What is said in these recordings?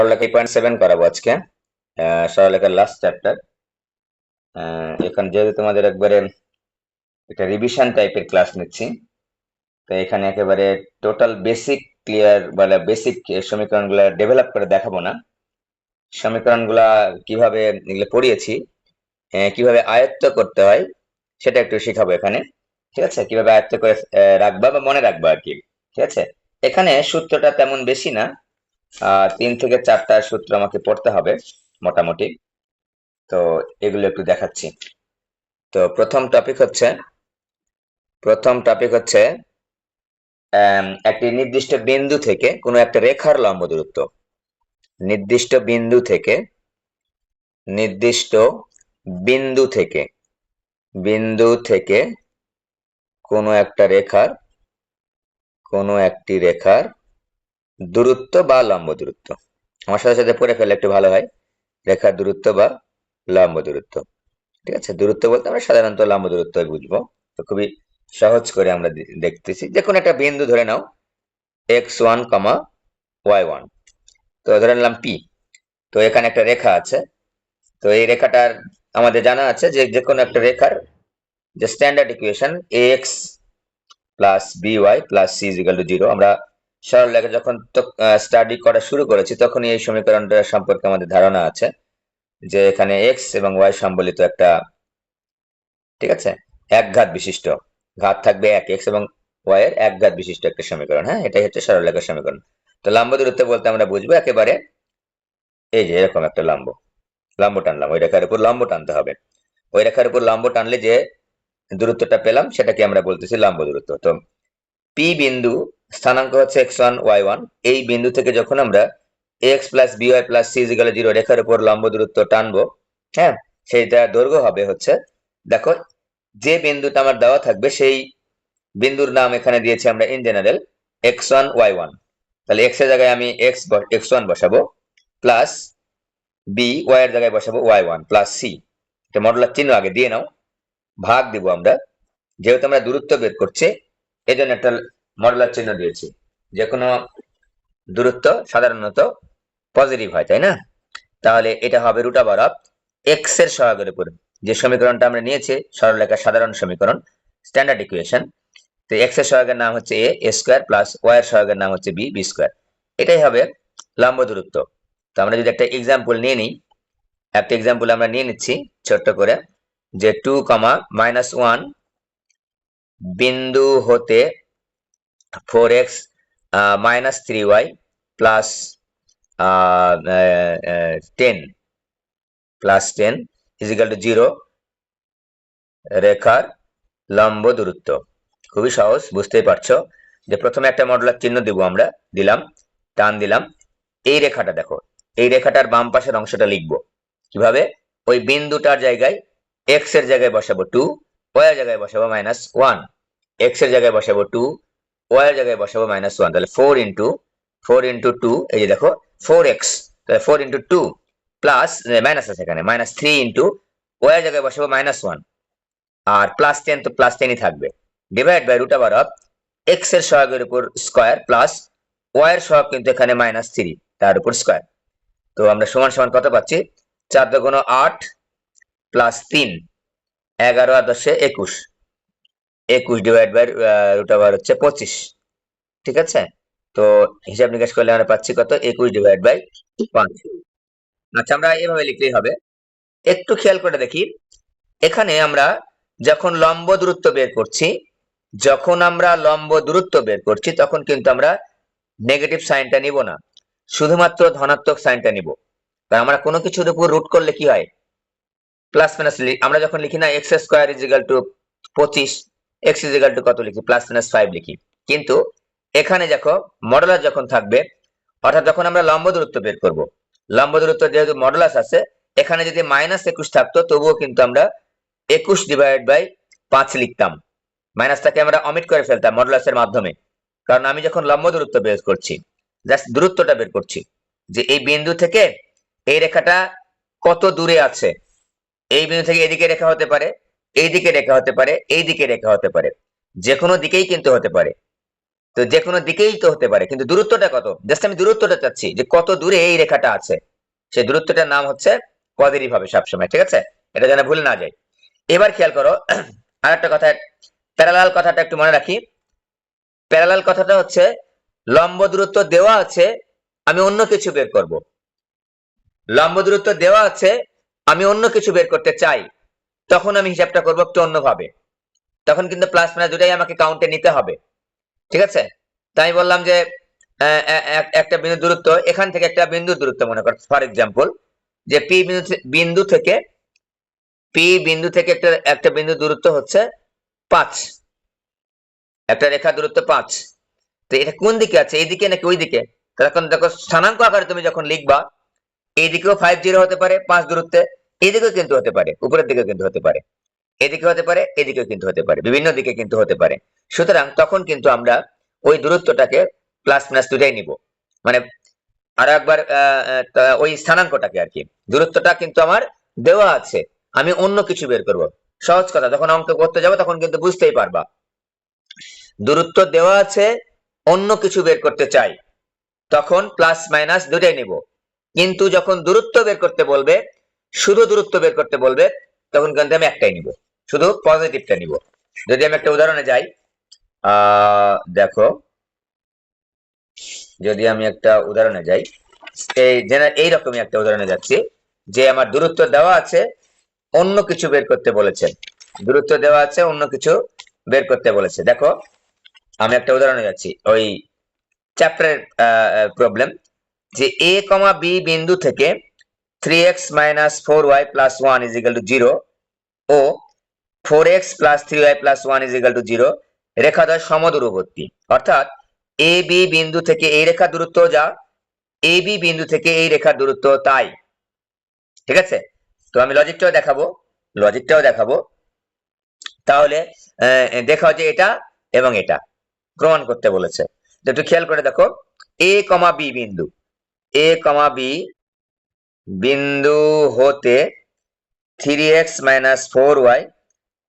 সরলরেখা 8.7 করাবো আজকে। সরলরেখার লাস্ট চ্যাপ্টার। এখন যেহেতু তোমাদের একবারে একটা রিভিশন টাইপের ক্লাস নিচ্ছি, তো এখানে একেবারে টোটাল বেসিক ক্লিয়ার বা বেসিক সমীকরণগুলো ডেভেলপ করে দেখাবো না। সমীকরণগুলা কিভাবে এগুলো পড়িয়েছি, কিভাবে আয়ত্ত করতে হয় সেটা একটু শেখাবো এখানে। ঠিক আছে, কিভাবে আয়ত্ত করে রাখবা বা মনে রাখবা আর কি। ঠিক আছে, এখানে সূত্রটা তেমন বেশি না, 3 থেকে 4টা সূত্র আমাকে পড়তে হবে মোটামুটি। তো এগুলো একটু দেখাচ্ছি। তো প্রথম টপিক হচ্ছে একটি নির্দিষ্ট বিন্দু থেকে কোনো একটা রেখার লম্ব দূরত্ব। নির্দিষ্ট বিন্দু থেকে নির্দিষ্ট বিন্দু থেকে বিন্দু থেকে কোনো একটি রেখার দূরত্ব বা লম্ব দূরত্ব। আমার সাথে সাথে পড়ে ফেলে একটু ভালো হয়। রেখার দূরত্ব বা লম্ব দূরত্ব। ঠিক আছে, দূরত্ব বলতে আমরা সাধারণত লম্ব দূরত্ব বুঝবো। তো খুবই সহজ করে আমরা দেখতেছি, যে কোনো একটা বিন্দু ধরে নাও x1, y1। তো ধরে নিলাম পি। তো এখানে একটা রেখা আছে। তো এই রেখাটার আমাদের জানা আছে যে যে কোনো একটা রেখার যে standard equation ax plus by plus c is equal to 0। আমরা সরলরেখা যখন স্টাডি করা শুরু করেছি তখনই এই সমীকরণটা সম্পর্কে আমাদের ধারণা আছে, যে এখানে x এবং y সম্বলিত একটা, ঠিক আছে, একঘাত বিশিষ্ট, ঘাত থাকবে এক, এক্স এবং ওয়াই এর একঘাত বিশিষ্ট একটা সমীকরণ। হ্যাঁ, এটাই হচ্ছে সরলরেখার সমীকরণ। তো লম্ব দূরত্ব বলতে আমরা বুঝবো একেবারে এই যে এরকম একটা লম্ব লম্ব টানলাম, ওই রেখার উপর লম্ব টানতে হবে। ওই রেখার উপর লম্ব টানলে যে দূরত্বটা পেলাম সেটাকে আমরা বলতেছি লম্ব দূরত্ব। তো পি বিন্দু, স্থানাঙ্ক হচ্ছে x1 y1। এই বিন্দু থেকে যখন আমরা ax plus by plus c equal 0 রেখার উপর লম্ব দূরত্ব টানবো, হ্যাঁ, সেইটা দৈর্ঘ্য হবে হচ্ছে, দেখো যে বিন্দুটা আমার দেওয়া থাকবে সেই বিন্দুর নাম এখানে দিয়েছি আমরা ইন জেনারেল x1 y1। তাহলে x এর জায়গায় আমি x1 বসাবো, প্লাস বি ওয়াই এর জায়গায় বসাবো y1 প্লাস সি। এটা মডুলার চিহ্ন আগে দিয়ে নাও, ভাগ দিব আমরা, যেহেতু আমরা দূরত্ব বের করছি এই জন্য একটা মডুলার চিহ্ন দিয়েছি। যে কোনো দূরত্ব সাধারণত পজিটিভ হয়, তাই না? তাহলে এটা হবে রুট ওভার অফ এক্স এর সহগের উপর যে সমীকরণটা আমরা নিয়েছি, সরলরেখার সাধারণ সমীকরণ, স্ট্যান্ডার্ড ইকুয়েশন। তো এক্স এর সহগের নাম হচ্ছে এ স্কোয়ার প্লাস ওয়াই এর সহগের নাম হচ্ছে বি স্কোয়ার। এটাই হবে লম্ব দূরত্ব। তো আমরা যদি একটা এক্সাম্পল নিয়ে নিই, একটা এক্সাম্পল আমরা নিয়ে নিচ্ছি ছোট্ট করে, যে 2, -1 বিন্দু হতে 4x minus 3y plus 10 is equal two 0 রেখার লম্ব দূরত্ব। খুবই সহজ, বুঝতেই পারছো যে প্রথমে একটা মডুলার চিহ্ন দিব, আমরা দিলাম, টান দিলাম। এই রেখাটা দেখো, এই রেখাটার বাম পাশের অংশটা লিখবো কিভাবে, ওই বিন্দুটার জায়গায় x এর জায়গায় বসাবো 2, y এর জায়গায় বসাবো -1। x এর জায়গায় বসাবো 2, y এর জায়গায় বসাবো -1। তাহলে 4 ইন্টু 2, এই যে দেখো 4x, তাহলে 4 ইন্টু 2 প্লাস মাইনাস আছে এখানে -3 ইন্টু y এর জায়গায় বসাবো -1, আর প্লাস 10 তো প্লাস 10ই থাকবে, divide by root over of x এর সহগের উপর স্কয়ার প্লাস ওয়াই এর সহগ কিন্তু এখানে -3 তার উপর স্কয়ার। তো আমরা সমান সমান কত পাচ্ছি, 4 দুগুণ 8 প্লাস 3 11 আর 10 21, 21 ডিভাইড বাই রুট ওভার হচ্ছে 25। ঠিক আছে, তো হিসাব নিকাশ করলে আমরা পাচ্ছি কত, 21 ডিভাইড বাই 5। আচ্ছা, আমরা এভাবে লিখলেই হবে। একটু খেয়াল করে দেখি, এখানে আমরা যখন লম্ব দূরত্ব বের করছি, তখন কিন্তু আমরা নেগেটিভ সাইনটা নিব না, শুধুমাত্র ধনাত্মক সাইনটা নিব। কারণ আমরা কোনো কিছুর উপর রুট করলে কি হয়, প্লাস মাইনাস, আমরা যখন লিখি না x square is equal two 25, x is equal two কত লিখি, +-5 লিখি। কিন্তু এখানে দেখো মডুলাস যখন থাকবে, অর্থাৎ যখন আমরা লম্ব দূরত্ব বের করব, লম্ব দূরত্ব যেহেতু মডুলাস আছে, এখানে যদি -21 থাকতো তবুও কিন্তু আমরা 21 ডিভাইড বাই 5 লিখতাম, মাইনাসটাকে আমরা অমিট করে ফেলতাম মডুলাসের মাধ্যমে। কারণ আমি যখন লম্ব দূরত্ব বের করছি, জাস্ট দূরত্বটা বের করছি, যে এই বিন্দু থেকে এই রেখাটা কত দূরে আছে, এই বিন্দু থেকে এদিকে রেখা হতে পারে, এই দিকে রেখা হতে পারে, এই দিকে রেখা হতে পারে, যে কোনো দিকেই কিন্তু হতে পারে। তো যে কোনো দিকেই তো হতে পারে, কিন্তু দূরত্বটা কত, জাস্ট আমি দূরত্বটা চাচ্ছি যে কত দূরে এই রেখাটা আছে, সেই দূরত্বটার নাম হচ্ছে পজিটিভ হবে সবসময়, ঠিক আছে? এটা যেন ভুল না যায়। এবার খেয়াল করো আর একটা কথা, প্যারালাল কথাটা একটু মনে রাখি। প্যারালাল কথাটা হচ্ছে লম্ব দূরত্ব দেওয়া আছে, আমি অন্য কিছু বের করব। লম্ব দূরত্ব দেওয়া আছে, আমি অন্য কিছু বের করতে চাই, তখন আমি হিসাবটা করবো একটু অন্যভাবে। তখন কিন্তু প্লাস মাইনাস দুটাই আমাকে কাউন্টে নিতে হবে, ঠিক আছে? তাই বললাম যে একটা বিন্দু দূরত্ব, এখান থেকে একটা বিন্দু দূরত্ব মনে কর, ফর এক্সাম্পল যে পি বিন্দু থেকে একটা বিন্দু দূরত্ব হচ্ছে 5, একটা রেখা দূরত্ব 5। তো এটা কোন দিকে আছে, এইদিকে নাকি ওই দিকে? তখন দেখো স্থানাঙ্ক আকারে তুমি যখন লিখবা, এইদিকেও 50 হতে পারে 5 দূরত্বে, এদিকেও কিন্তু হতে পারে, উপরের দিকেও কিন্তু হতে পারে, এদিকে হতে পারে, এদিকেও কিন্তু হতে পারে, বিভিন্ন দিকে কিন্তু হতে পারে। সুতরাং তখন কিন্তু আমরা ওই দূরত্বটাকে প্লাস মাইনাস দুটাই নিব, মানে আর একবার ওই স্থানাঙ্কটাকে আর কি, দূরত্বটা কিন্তু আমার দেওয়া আছে, আমি অন্য কিছু বের করব। সহজ কথা, যখন অঙ্ক করতে যাবো তখন কিন্তু বুঝতেই পারবা। দূরত্ব দেওয়া আছে, অন্য কিছু বের করতে চাই, তখন প্লাস মাইনাস দুটাই নিব। কিন্তু যখন দূরত্ব বের করতে বলবে, শুধু দূরত্ব বের করতে বলবে, তখন কিন্তু আমি একটাই নিব, শুধু পজিটিভটা নিব। যদি আমি একটা উদাহরণে যাই, দেখো যদি আমি একটা উদাহরণে যাই, এইরকমই একটা উদাহরণে যাচ্ছি, যে আমার দূরত্ব দেওয়া আছে, অন্য কিছু বের করতে বলেছেন, দূরত্ব দেওয়া আছে, অন্য কিছু বের করতে বলেছে। দেখো আমি একটা উদাহরণে যাচ্ছি, ওই চ্যাপ্টারের প্রবলেম, যে a, b বিন্দু থেকে 3x - 4y + 1 = 0 ও 4x + 3y + 1 = 0 রেখাদ্বয় সমদূরবর্তী। অর্থাৎ a b বিন্দু থেকে এই রেখার দূরত্ব যা, a b বিন্দু থেকে এই রেখার দূরত্ব তাই, ঠিক আছে? তো আমি লজিকটাও দেখাবো। তাহলে দেখাও যে এটা এবং এটা প্রমাণ করতে বলেছে। তো একটু খেয়াল করে দেখো, a, b বিন্দু, a, b বিন্দু হতে 3x - 4y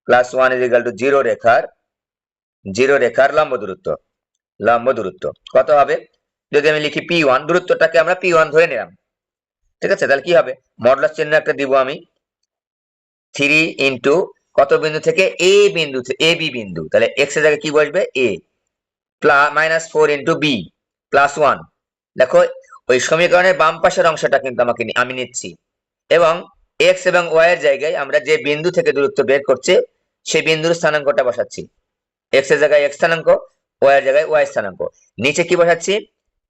+ 1 = 0 রেখার লম্ব দূরত্ব কত হবে? যদি আমি লিখি p1, দূরত্বটাকে আমরা p1 ধরে নিলাম, ঠিক আছে? তাহলে কি হবে, মডুলাস চিহ্ন একটা দিব আমি, 3 ইন্টু কত বিন্দু থেকে, a b বিন্দু, তাহলে x এর জায়গায় কি বসবে, a, -4 ইন্টু b + 1। দেখো ওই সমীকরণের বাম পাশের অংশটা কিন্তু আমি নিচ্ছি, এবং x এবং y এর জায়গায় আমরা যে বিন্দু থেকে দূরত্ব বের করছি, সেই বিন্দুর স্থানাঙ্কটা বসাচ্ছি। x এর জায়গায় x স্থানাঙ্ক, y এর জায়গায় y স্থানাঙ্ক। নিচে কি বসাচ্ছি,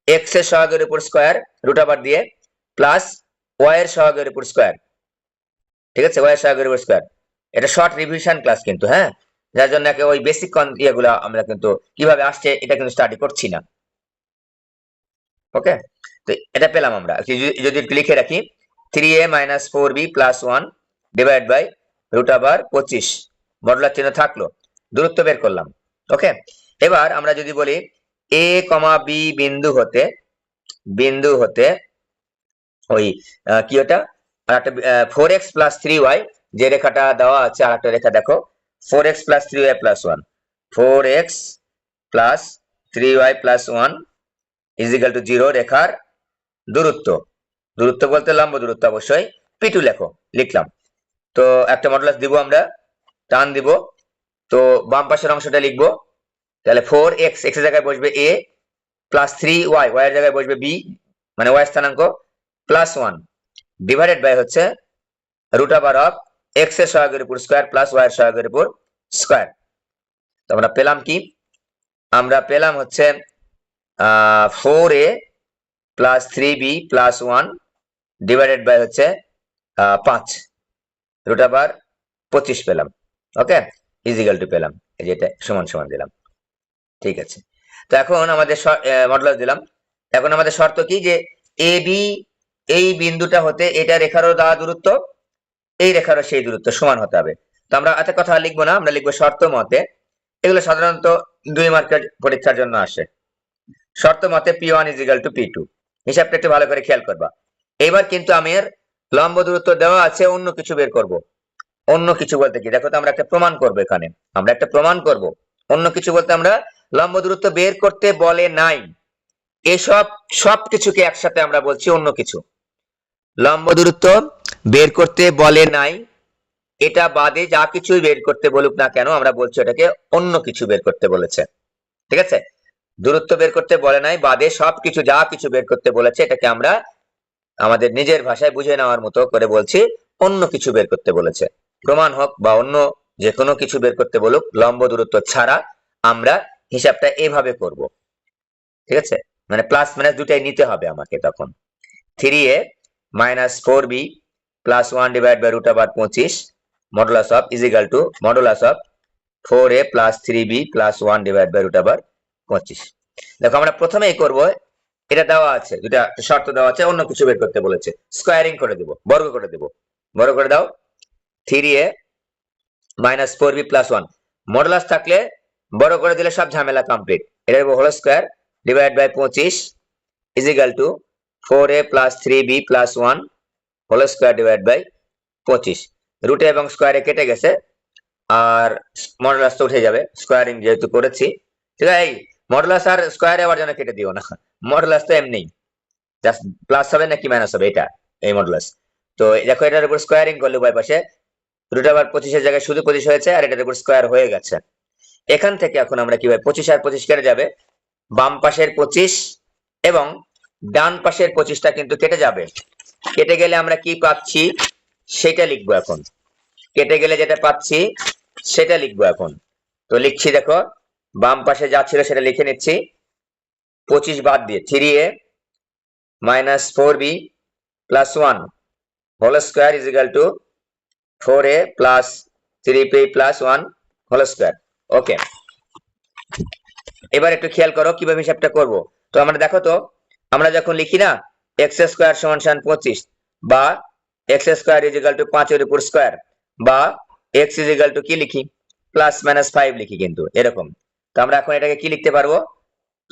x এর সহগের উপর স্কয়ার রুট ওভার দিয়ে, প্লাস y এর সহগের উপর স্কয়ার, ঠিক আছে? y এর সহগের উপর স্কয়ার। এটা শর্ট রিভিশন ক্লাস কিন্তু, হ্যাঁ, যার জন্য ওই বেসিক ইয়েগুলো আমরা কিন্তু কিভাবে আসছে এটা কিন্তু স্টাডি করছি না। ওকে, তো এটা পেলাম আমরা। যদি একটু লিখে রাখি, 3a - 4b + 1 divide by root over 25, modular চিহ্ন থাকলো, দূরত্ব বের করলাম। ওকে, এবার আমরা যদি বলি a, b বিন্দু হতে ওই কি ওটা, আর একটা 4x + 3y, যে রেখাটা দেওয়া আছে, আর একটা রেখা দেখো, 4x + 3y + 1, 4x + 3y + 1 = 0 রেখার দূরত্ব বলতে লম্ব দূরত্ব অবশ্যই, p2 লিখলাম। তো একটা মডুলাস দিব আমরা, টান দিব, তো বাম পাশের অংশটা লিখবো, তাহলে 4x, x এর জায়গায় বসবে a, + 3y, y এর জায়গায় বসবে b, মানে y স্থানাঙ্ক, +1 ডিভাইডেড বাই হচ্ছে রুট ওভার অফ x এর সহগের উপর স্কয়ার প্লাস y এর সহগের উপর স্কয়ার। তো আমরা পেলাম কি, আমরা পেলাম হচ্ছে 4a + 3b + 1 ডিভাইডেড বাই হচ্ছে 5 রুট ওভার 25 পেলাম। ওকে, ইজিক্যাল টু পেলাম, এই যে এটা সমান সমান দিলাম, ঠিক আছে? তো এখন আমাদের মডুলাস দিলাম, এখন আমাদের শর্ত কি, যে এ বি এই বিন্দুটা হতে এটা রেখারও দেওয়া দূরত্ব, এই রেখারও সেই দূরত্ব সমান হতে হবে। তো আমরা এত কথা লিখবো না, আমরা লিখবো শর্ত মতে। এগুলো সাধারণত 2 মার্কের পরীক্ষার জন্য আসে। শর্ত মতে p1 = p2, হিসাবটা একটু ভালো করে খেয়াল করবা। এবার কিন্তু আমার লম্ব দূরত্ব দেওয়া আছে, অন্য কিছু বের করব। অন্য কিছু বলতে কি, দেখো তো আমরা একটা প্রমাণ করব, এখানে আমরা একটা প্রমাণ করব। অন্য কিছু বলতে আমরা লম্ব দূরত্ব বের করতে বলে নাই, এসব সবকিছুকে একসাথে আমরা বলছি অন্য কিছু। লম্ব দূরত্ব বের করতে বলে নাই, এটা বাদে যা কিছুই বের করতে বলুক না কেন আমরা বলছি এটাকে অন্য কিছু বের করতে বলেছে। ঠিক আছে, দূরত্ব বের করতে বলে নাই বাদে সবকিছু যা কিছু বের করতে বলেছে এটাকে আমরা আমাদের নিজের ভাষায় বুঝে নেওয়ার মতো করে বলছি অন্য কিছু বের করতে বলেছে। প্রমাণ হোক বা অন্য যে কোনো কিছু বের করতে বলুক, লম্ব দূরত্ব ছাড়া আমরা হিসাবটা এভাবে করব। ঠিক আছে, মানে প্লাস মাইনাস দুটাই নিতে হবে আমাকে। তখন 3a minus 4b plus 1 divide by root over 25 modulus of is equal to modulus of 4a plus 3b plus 1 divide by root over 25। দেখো আমরা প্রথমেই করব, এটা দেওয়া আছে, দুটা শর্ত দেওয়া আছে, অন্য কিছু বের করতে বলেছে, স্কোয়ারিং করে দেব, বর্গ করে দেব। বর্গ করে দাও, 3a minus 4b plus 1, modulus থাকলে বড় করে দিলে সব ঝামেলা কমপ্লিট। এটা whole square divide by 25 is equal to 4a plus 3b plus 1 whole square divide by 25। রুটে এবং স্কোয়ারে কেটে গেছে আর মডুলাস তো উঠে যাবে, স্কোয়ারিং যেহেতু করেছি। ঠিক আছে, এই মডুলাস আর স্কোয়ারে আবার যেন কেটে দিও না, মডুলাস তো এমনি জাস্ট প্লাস হবে নাকি মাইনাস হবে, এটা এই মডুলাস। তো দেখো এটার উপর স্কোয়ারিং করলে উভয় পাশে রুট ওভার 25 এর জায়গায় শুধু 25 হয়েছে আর এটার উপর স্কোয়ার হয়ে গেছে। এখান থেকে এখন আমরা কিভাবে 25 আর 25 কেটে যাবে, বাম পাশের 25 এবং ডান পাশের 25টা কিন্তু কেটে যাবে। কেটে গেলে আমরা কি পাচ্ছি সেটা লিখবো এখন, কেটে গেলে যেটা পাচ্ছি সেটা লিখবো এখন। তো লিখছি, দেখো বাম পাশে যা ছিল সেটা লিখে নিচ্ছি, 25 বাদ দিয়ে 3a minus 4b plus 1 whole square is equal to 4a plus 3b plus 1 whole square. Okay, এবার একটু খেয়াল করো কিভাবে হিসাবটা করব। তো আমরা দেখো তো, আমরা যখন লিখি না এক্স স্কোয়ার সমান সমান 25 বা x square is equal two 5 এর উপর স্কোয়ার বা এক্স ইজ ইকুয়াল টু কি লিখি প্লাস মাইনাস 5 লিখি কিন্তু এরকম। তো আমরা এখন এটাকে কি লিখতে পারবো,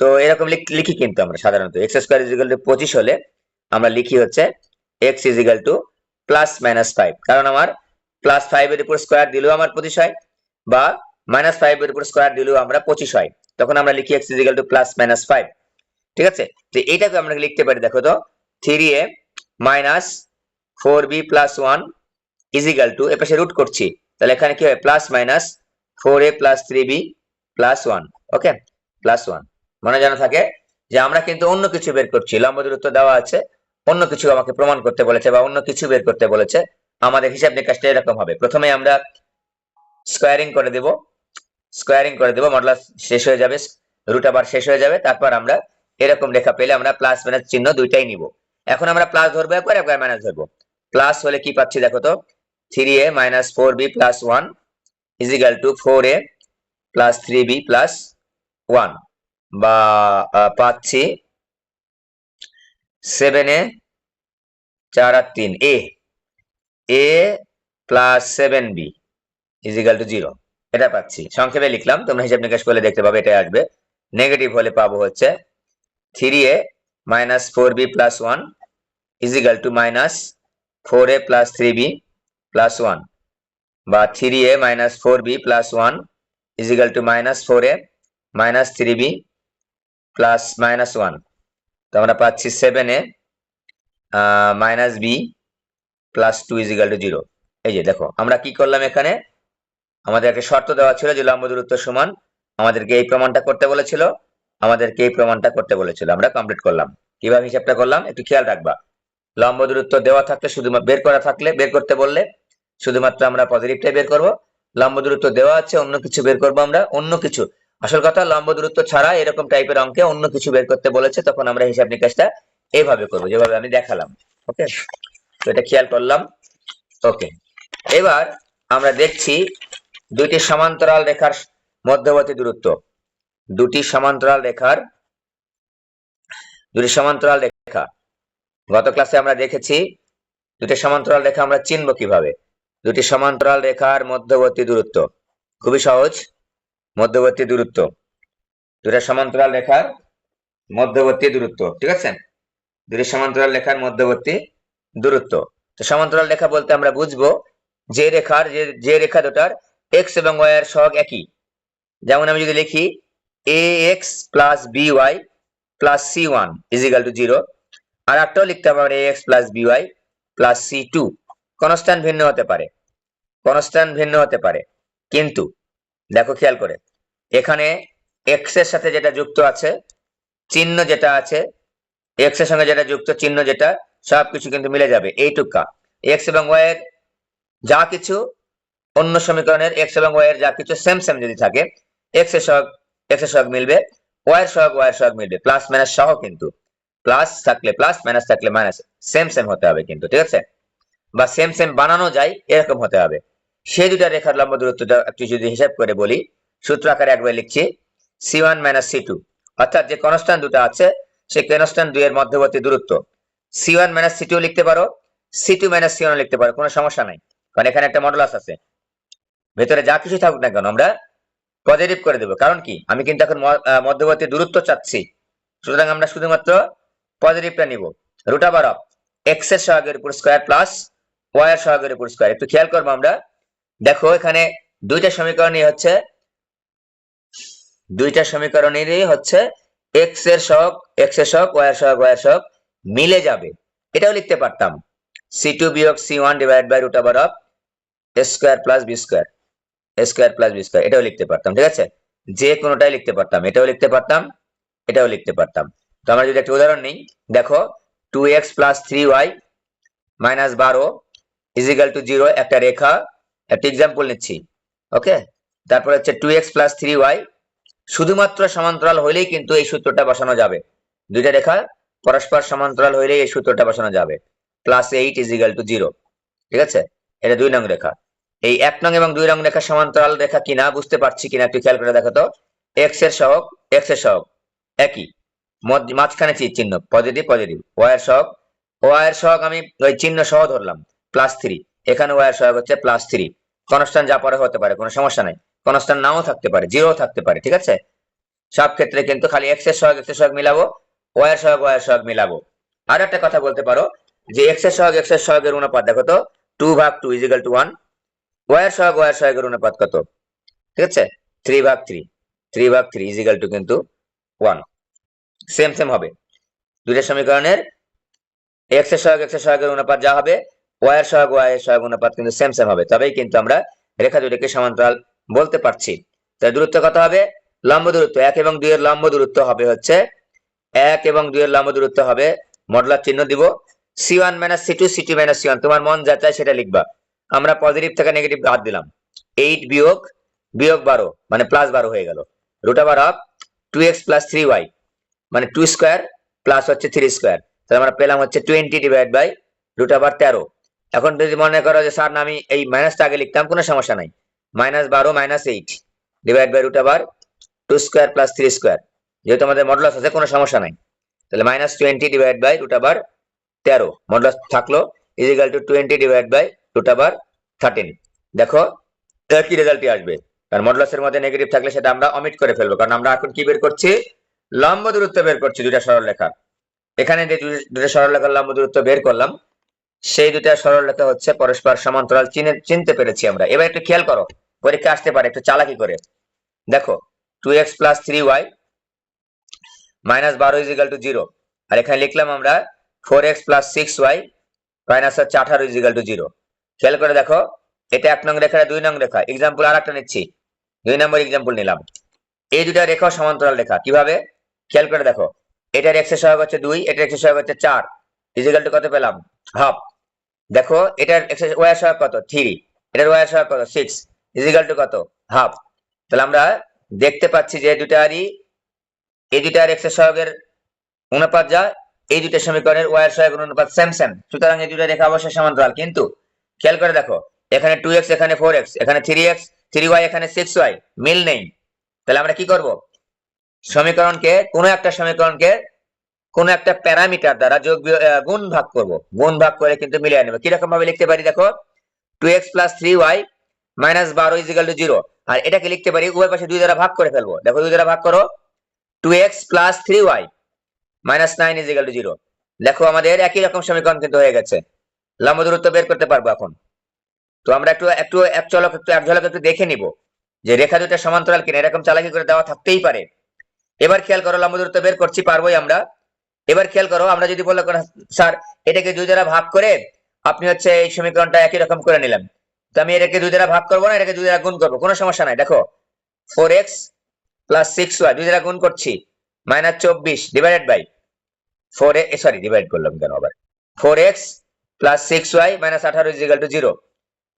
তো এরকম লিখি কিন্তু আমরা সাধারণত x square is equal two 25 হলে আমরা লিখি হচ্ছে x is equal to plus minus 5, কারণ আমার প্লাস 5 এর উপর স্কোয়ার দিলেও আমার 25 হয় বা মাইনাস 5 এর উপর স্কোয়ার দিলেও আমরা 25 হয়, তখন আমরা লিখি x is equal to plus minus 5। ঠিক আছে, তো এইটাকে আমরা লিখতে পারি, দেখো তো 3a minus 4b plus 1 is equal two, এর পাশে রুট করছি তাহলে এখানে কি হবে plus minus 4a plus 3b plus 1। ওকে, প্লাস 1 মনে জানা থাকে যে আমরা কিন্তু অন্য কিছু বের করছি, লম্ব দূরত্ব দেওয়া আছে, অন্য কিছু আমাকে প্রমাণ করতে বলেছে বা অন্য কিছু বের করতে বলেছে। আমাদের হিসাব নিকাশটা এরকম হবে, প্রথমে আমরা স্কোয়ারিং করে দেব, স্কোয়ারিং করে দেব, মডুলাস শেষ হয়ে যাবে, রুট আবার শেষ হয়ে যাবে, তারপর আমরা এরকম লেখা পেলে আমরা প্লাস মাইনাস চিহ্ন দুইটাই নিব। এখন আমরা প্লাস ধরবো একবার, একবার মাইনাস ধরবো। প্লাস হলে কি পাচ্ছি দেখো তো, 3a minus 4b plus 1 is equal to 4a plus 3b plus 1 বা পাচ্ছি 7a 4 আর 3 a plus 7b is equal to 0, এটা পাচ্ছি। সংক্ষেপে লিখলাম, তোমরা হিসাব নিকাশ করলে দেখতে পাবে এটাই আসবে। নেগেটিভ হলে পাবো হচ্ছে 3a minus 4b plus 1 is equal to minus 4a plus 3b plus 1 বা 3a minus 4b plus 1 is equal to minus 4a minus 3b plus minus 1। তো আমরা পাচ্ছি 7a minus b plus 2 is equal to 0। এই যে দেখো আমরা কি করলাম, এখানে আমাদের একটা শর্ত দেওয়া ছিল যে লম্ব দূরত্ব সমান, আমাদেরকে এই প্রমাণটা করতে বলেছিল, আমাদেরকে এই প্রমাণটা করতে বলেছিল, আমরা কমপ্লিট করলাম। কিভাবে হিসাবটা করলাম একটু খেয়াল রাখবা, লম্ব দূরত্ব দেওয়া থাকলে শুধুমাত্র বের করা থাকলে, বের করতে বললে শুধুমাত্র আমরা পজিটিভটাই বের করব, লম্ব দূরত্ব দেওয়া আছে অন্য কিছু বের করব আমরা, অন্য কিছু আসল কথা লম্ব দূরত্ব ছাড়া এরকম টাইপের অঙ্কে অন্য কিছু বের করতে বলেছে, তখন আমরা হিসাব নিকাশটা এইভাবে করবো যেভাবে আমি দেখালাম। ওকে, তো এটা খেয়াল করলাম। ওকে, এবার আমরা দেখছি দুইটি সমান্তরাল রেখার মধ্যবর্তী দূরত্ব, দুটি সমান্তরাল রেখা। গত ক্লাসে আমরা দেখেছি দুটি সমান্তরাল রেখা আমরা চিনব কিভাবে। দুটি সমান্তরাল রেখার মধ্যবর্তী দূরত্ব খুবই সহজ, মধ্যবর্তী দূরত্ব, দুটি সমান্তরাল রেখার মধ্যবর্তী দূরত্ব। ঠিক আছে, দুটি সমান্তরাল রেখার মধ্যবর্তী দূরত্ব। তো সমান্তরাল রেখা বলতে আমরা বুঝবো যে রেখা দুটার এক্স এবং ওয়াই এর সহগ একই। যেমন আমি যদি লিখি ax plus by plus c1 is equal to 0। আর একটাও লিখতে পারে ax plus by plus c2। Constant ভিন্ন হতে পারে, কনস্ট্যান্ট ভিন্ন হতে পারে, কিন্তু দেখো খেয়াল করে এখানে x এর সাথে যেটা যুক্ত আছে, চিহ্ন যেটা আছে, x এর সঙ্গে যেটা যুক্ত চিহ্ন যেটা, সবকিছু কিন্তু মিলে যাবে এইটুকা। x এবং y এর যা কিছু অন্য সমীকরণের x এবং y এর যা কিছু সেম সেম যদি থাকে, x এর সহগ মিলবে, y এর সহগ মিলবে, প্লাস মাইনাস সহ, কিন্তু প্লাস থাকলে প্লাস, মাইনাস থাকলে মাইনাস, সেম সেম হতে হবে কিন্তু, ঠিক আছে? বা সেম সেম বানানো যায় এরকম হতে হবে। সেই দুটা রেখার লম্ব দূরত্বটা একটু যদি হিসাব করে বলি, সূত্র আকারে একবার লিখছি, c1 মাইনাস c2, অর্থাৎ যে কনস্ট্যান্ট দুটো আছে সেই কনস্ট্যান্ট দুইয়ের মধ্যবর্তী দূরত্ব c1 মাইনাস c2 লিখতে পারো, c2 মাইনাস c1 লিখতে পারো, কোনো সমস্যা নাই, কারণ এখানে একটা মডুলাস আছে। ভেতরে যা কিছু থাকুক না কেন আমরা পজিটিভ করে দেবো, কারণ কি আমি কিন্তু এখন মধ্যবর্তী দূরত্ব চাচ্ছি, সুতরাং আমরা শুধুমাত্র পজিটিভটা নিব। রুট ওভার অফ এক্স এর সহগের উপর স্কয়ার প্লাস ওয়াই এর সহগের উপর স্কয়ার। একটু খেয়াল করবো আমরা, দেখো এখানে দুইটা সমীকরণই হচ্ছে, দুইটা সমীকরণেরই হচ্ছে এক্স এর সহগ ওয়াই এর সহগ মিলে যাবে। এটাও লিখতে পারতাম c2 বিয়োগ c1 divide by root over of a square plus b square, এটাও লিখতে পারতাম, ঠিক আছে? যে কোনোটাই লিখতে পারতাম, এটাও লিখতে পারতাম, এটাও লিখতে পারতাম। তো আমরা যদি একটা উদাহরণ নিই, দেখো 2x plus 3y minus 12 is equal to 0, একটা রেখা, একটা এক্সাম্পল নিচ্ছি, ওকে? তারপর হচ্ছে 2x প্লাস 3y শুধুমাত্র সমান্তরাল হইলেই কিন্তু এই সূত্রটা বসানো যাবে, দুইটা রেখা পরস্পর সমান্তরাল হইলেই এই সূত্রটা বসানো যাবে, প্লাস 8 ইজ ইকুয়াল টু 0, ঠিক আছে? এটা 2 নং রেখা। এই 1 নং এবং 2 নং রেখা সমান্তরাল রেখা কিনা বুঝতে পারছি কিনা একটু খেয়াল করে দেখো তো। x এর সহগ একই, মাঝখানে চিহ্ন পজিটিভ পজিটিভ, y এর সহগ আমি ওই চিহ্ন সহ ধরলাম প্লাস 3, এখানে y এর সহগ হচ্ছে প্লাস 3। কনস্ট্যান্ট যা পরে হতে পারে, কোনো সমস্যা নাই, কনস্ট্যান্ট নাও থাকতে পারে, জিরো থাকতে পারে, ঠিক আছে? সব ক্ষেত্রে কিন্তু খালি x এর সহগ মিলাবো, y এর সহগ মিলাবো। আর একটা কথা বলতে পারো যে x এর সহগের অনুপাত দেখো তো 2/2 ইজ ইকুয়াল টু 1, y এর সহগের অনুপাত কত, ঠিক আছে? 3/3 ইজ ইকুয়াল টু কিন্তু 1, সেম সেম হবে। দুইটা সমীকরণের x এর সহগের অনুপাত যা হবে, y এর সহগ অনুপাত কিন্তু সেম সেম হবে, তবেই কিন্তু আমরা রেখা দুটিকে সমান্তরাল বলতে পারছি। তাই দূরত্ব কত হবে? লম্ব দূরত্ব 1 এবং 2 এর লম্ব দূরত্ব হবে হচ্ছে 1 এবং 2 এর লম্ব দূরত্ব হবে, মডুলার চিহ্ন দিব, c1 minus c2 c2 minus c1, তোমার মন যা চায় সেটা লিখবা। আমরা পজিটিভ থেকে নেগেটিভ বাদ দিলাম, 8 বিয়োগ 12 মানে প্লাস 12 হয়ে গেল, root over of 2x plus 3y মানে 2 স্কয়ার প্লাস হচ্ছে 3 স্কয়ার, তাহলে আমরা পেলাম হচ্ছে 20 ডিভাইড বাই রুট ওভার 13। এখন যদি মনে করো যে স্যার আমি এই মাইনাসটা আগে লিখতাম, কোনো সমস্যা নাই, -12 -8 divide by root over 2 square plus 3 square, যেহেতু আমাদের মডুলাস আছে কোনো সমস্যা নাই, তাহলে -20 divide by root over 13 modulus থাকলো is equal to 20 divide by root over 13। দেখো কি রেজাল্টই আসবে, কারণ মডুলাসের মধ্যে নেগেটিভ থাকলে সেটা আমরা অমিট করে ফেলবো, কারণ আমরা এখন কি বের করছি? লম্ব দূরত্ব বের করছি দুইটা সরলরেখার। এখানে যে দুইটা সরলরেখার লম্ব দূরত্ব বের করলাম, সেই দুইটা সরলরেখা হচ্ছে পরস্পর সমান্তরাল চিনতে পেরেছি আমরা। এবার একটু খেয়াল করো, পরীক্ষা আসতে পারে, একটু চালাকি করে দেখো, 2x plus 3y minus 12 is equal to 0, আর এখানে লিখলাম আমরা 4x প্লাস 6y মাইনাস হচ্ছে 18 ইজ ইকুয়াল টু 0। খেয়াল করে দেখো, এটা 1 নং রেখা, 2 নং রেখা, এক্সাম্পল আর একটা নিচ্ছি, 2 নম্বর এক্সাম্পল নিলাম। এই দুটা রেখা সমান্তরাল রেখা, কিভাবে খেয়াল করে দেখো, এটার x এর সহগ হচ্ছে 2, এটার x এর সহগ হচ্ছে 4 ইজ ইকুয়াল টু কত পেলাম? হাফ। দেখো এটার y এর সহগ কত? 3, এটার y এর সহগ কত? 6 ইজ ইকুয়াল টু কত? হাফ। তাহলে আমরা দেখতে পাচ্ছি যে এই দুটার x এর সহগের অনুপাত যা, এই দুটা সমীকরণের y এর সহগের অনুপাত সেম সেম, সুতরাং এই দুটা রেখা অবশ্যই সমান্তরাল। কিন্তু খেয়াল করে দেখো, এখানে 2x, এখানে 4x, এখানে 3x 3y, এখানে 6y, মিল নেই। তাহলে আমরা কি করব? সমীকরণকে কোন একটা প্যারামিটার দ্বারা গুণ ভাগ করব, গুণ ভাগ করে কিন্তু মিলিয়ে নেব। কিরকম ভাবে লিখতে পারি দেখো, 2x plus 3y minus 12 is equal to 0, আর এটাকে লিখতে পারি উভয় পাশে 2 দ্বারা ভাগ করে ফেলবো। দেখো 2 দ্বারা ভাগ করো, 2x plus 3y minus 9 is equal to 0। দেখো আমাদের একই রকম সমীকরণ কিন্তু হয়ে গেছে, লম্ব দূরত্ব বের করতে পারবো এখন। তো আমরা একটু এক ঝলক একটু দেখে নিব যে রেখা দুটো সমান্তরাল কিনা, এরকম চালাকি করে দেওয়া থাকতেই পারে। এবার খেয়াল করো, লম্ব দূরত্ব বের করছি, পারবোই আমরা। এবার খেয়াল করো, আমরা যদি বললো স্যার এটাকে 2 দ্বারা ভাগ করে আপনি হচ্ছে এই সমীকরণটা একই রকম করে নিলাম, তো আমি এটাকে 2 দ্বারা ভাগ করবো না, এটাকে 2 দ্বারা গুণ করবো, কোনো সমস্যা নাই। দেখো 4x প্লাস 6y 2 দ্বারা গুণ করছি, -24 ডিভাইডেড বাই 4 সরি ডিভাইড করলাম কেন আবার, 4x plus 6y -18 is equal to 0।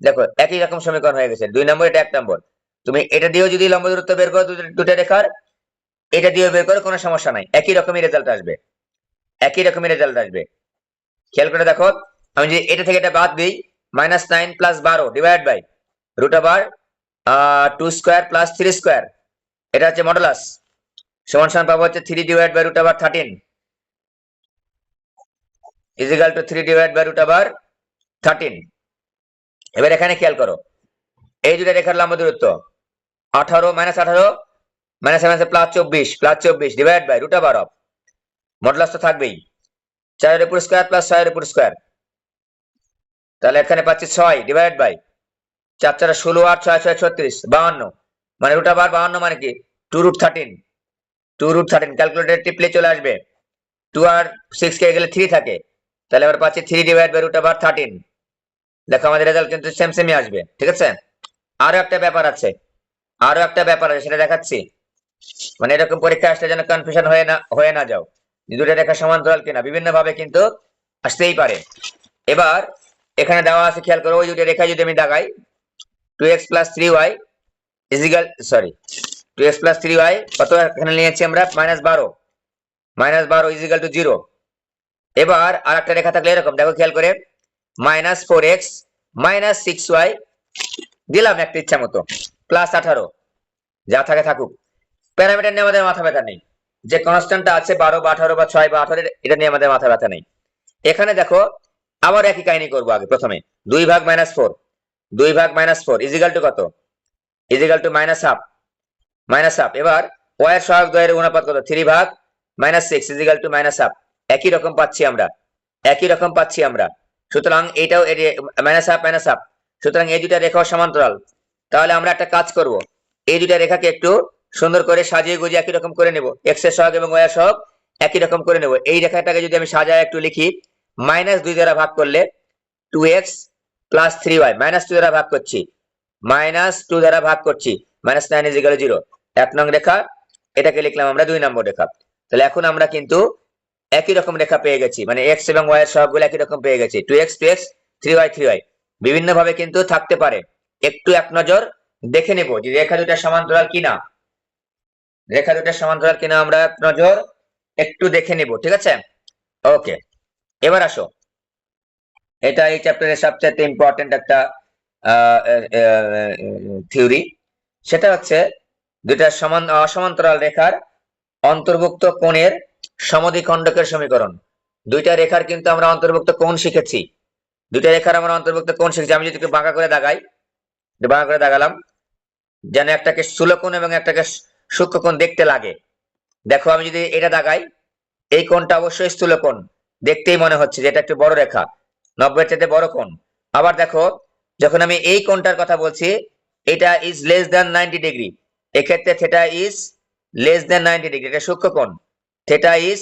দেখো একই রকম সমীকরণ হয়ে গেছে, 2 নম্বর, এটা 1 নম্বর। তুমি এটা দিয়েও যদি লম্ব দূরত্ব বের করো দুটো রেখার, এটা দিয়েও বের করো, কোনো সমস্যা নাই, একই রকমই রেজাল্ট আসবে, একই রকমের রেজাল্ট আসবে। খেয়াল করে দেখো, আমি যদি এটা থেকে এটা বাদ দিই, -9 plus 12 divide by √2 square plus 3 square, এটা হচ্ছে মডুলাস, সমান সমান পাবো হচ্ছে 3 divide by √13 is equal to 3 divide by √13। এবার এখানে খেয়াল করো, এই দুটো রেখার লম্ব দূরত্ব 18 -18 প্লাস 24 ডিভাইড বাই √12, মডুলাস তো থাকবেই, 4 এর উপর স্কয়ার প্লাস 6 এর উপর স্কয়ার, তাহলে এখানে পাচ্ছি 6 ডিভাইড বাই 4 4 16 8 6 6 36 52, মানে √52 মানে কি 2√13, 2√13 ক্যালকুলেটর টিপলে চলে আসবে, 2 আর 6 কে গেলে 3 থাকে, তাহলে এবার পাচ্ছি 3 ডিভাইড বাই √13। দেখো আমাদের রেজাল্ট কিন্তু সেম সেমই আসবে, ঠিক আছে। আরো একটা ব্যাপার আছে, আরো একটা ব্যাপার আছে, সেটা দেখাচ্ছি, মানে এরকম পরীক্ষা আসলে যেন কনফিউশন হয়ে না যাও, দুটো রেখা সমান্তরাল কিনা বিভিন্ন ভাবে কিন্তু আসতেই পারে। এবার এখানে দেওয়া আছে, খেয়াল করো, ওই দুটো রেখা যদি আমি দাগাই, 2x plus 3y is equal sorry 2x plus 3y কত এখানে নিয়েছি আমরা -12 ইজিক্যাল টু 0। এবার আর একটা রেখা থাকলে এরকম, দেখো খেয়াল করে, -4x -6y দিলাম একটা ইচ্ছা মতো, প্লাস 18, যা থাকে থাকুক, প্যারামিটার নিয়ে আমাদের মাথা ব্যথা নেই, যে কনস্ট্যান্টটা আছে 12 বা 18 বা 6 বা 18, এটা নিয়ে আমাদের মাথা ব্যথা নেই। এখানে দেখো আবার একই কাহিনী করবো, আগে প্রথমে 2 ভাগ -4, 2 ভাগ -4 ইজিক্যাল টু কত, ইজিক্যাল টু -হাফ। এবার y এর সহায়ক দ্বয়ের অনুপাত কত, 3 ভাগ -6 ইজিক্যাল টু -হাফ। একই রকম পাচ্ছি আমরা, একই রকম পাচ্ছি আমরা, সুতরাং এটাও -হাফ, সুতরাং এই দুটা রেখাও সমান্তরাল। তাহলে আমরা একটা কাজ করব, এই দুটা রেখাকে একটু সুন্দর করে সাজিয়ে গুজিয়ে একই রকম করে নেব, x এর সহায়ক এবং y এর সহায়ক একই রকম করে নেব। এই রেখাটাকে যদি আমি সাজায় একটু লিখি, -2 দ্বারা ভাগ করলে 2x প্লাস 3y, -2 দ্বারা ভাগ করছি, -2 দ্বারা ভাগ করছি, -9 ইজ ইকুয়াল টু 0, 1 নং রেখা, এটাকে লিখলাম আমরা 2 নম্বর রেখা। তাহলে এখন আমরা কিন্তু একই রকম রেখা পেয়ে গেছি, মানে x এবং y এর সহগগুলো একই রকম পেয়ে গেছি, 2x 3y বিভিন্ন ভাবে কিন্তু থাকতে পারে, একটু এক নজর দেখে নেব যে রেখা দুটা সমান্তরাল কিনা, রেখা দুটা সমান্তরাল কিনা আমরা এক নজর একটু দেখে নেব, ঠিক আছে। ওকে, এবার আসো, এটা এই চ্যাপ্টারের সবচেয়ে ইম্পর্টেন্ট একটা থিওরি, সেটা হচ্ছে দুটা অসমান্তরাল রেখার অন্তর্ভুক্ত কোণের সমদ্বিখণ্ডকের সমীকরণ। দুইটা রেখার কিন্তু আমরা অন্তর্ভুক্ত কোণ শিখেছি, দুইটা রেখার আমরা অন্তর্ভুক্ত কোণ শিখেছি। আমি যদি বাঁকা করে দাগাই, বাঁকা করে দাগালাম, যেন একটাকে স্থূলকোণ এবং একটাকে সূক্ষ্মকোণ দেখতে লাগে। দেখো আমি যদি এটা দাগাই, এই কোণটা অবশ্যই স্থূলকোণ, দেখতেই মনে হচ্ছে যে এটা একটু বড় রেখা, 90 এর চাইতে বড় কোণ। আবার দেখো যখন আমি এই কোণটার কথা বলছি, এটা ইজ লেস দ্যান 90 ডিগ্রি, এক্ষেত্রে theta is less than 90 degree, এটা সূক্ষ্মকোণ, theta is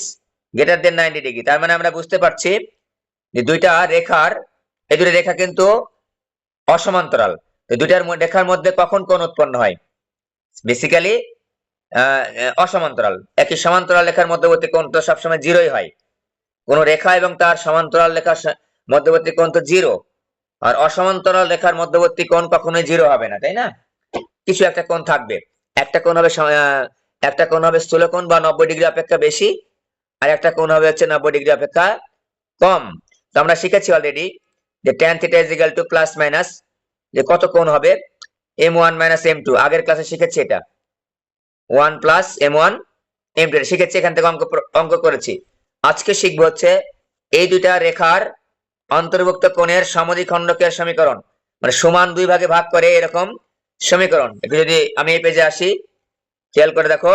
greater than 90 degree. তার মানে আমরা বুঝতে পারছি যে দুইটা রেখার, এই দুটো রেখা কিন্তু অসমান্তরাল। দুইটার রেখার মধ্যে কখন কোণ উৎপন্ন হয়, বেসিক্যালি অসমান্তরাল। একই সমান্তরাল রেখার মধ্যবর্তী কোণ তো সবসময় 0ই হয়, কোন রেখা এবং তার সমান্তরাল রেখার মধ্যবর্তী কোণ তো 0, আর অসমান্তরাল রেখার মধ্যবর্তী কোণ কখনোই 0 হবে না, তাই না? কিছু একটা কোণ থাকবে, একটা কোণ হবে একটা কোণ হবে স্থূলকোণ বা 90 ডিগ্রি অপেক্ষা বেশি, আর একটা কোণ হবে হচ্ছে 90 ডিগ্রি অপেক্ষা কম। তো আমরা শিখেছি অলরেডি যে tan theta is equal to plus minus, যে কত কোণ হবে m1 m2, আগের ক্লাসে শিখেছি এটা, 1 প্লাস m1 m2 শিখেছি, এখান থেকে অঙ্ক করেছি। আজকে শিখবো হচ্ছে এই দুইটা রেখার অন্তর্ভুক্ত কোণের সমদ্বিখণ্ডকের সমীকরণ, মানে সমান 2 ভাগে ভাগ করে এরকম সমীকরণ। একটু যদি আমি এই পেজে আসি, খেয়াল করে দেখো,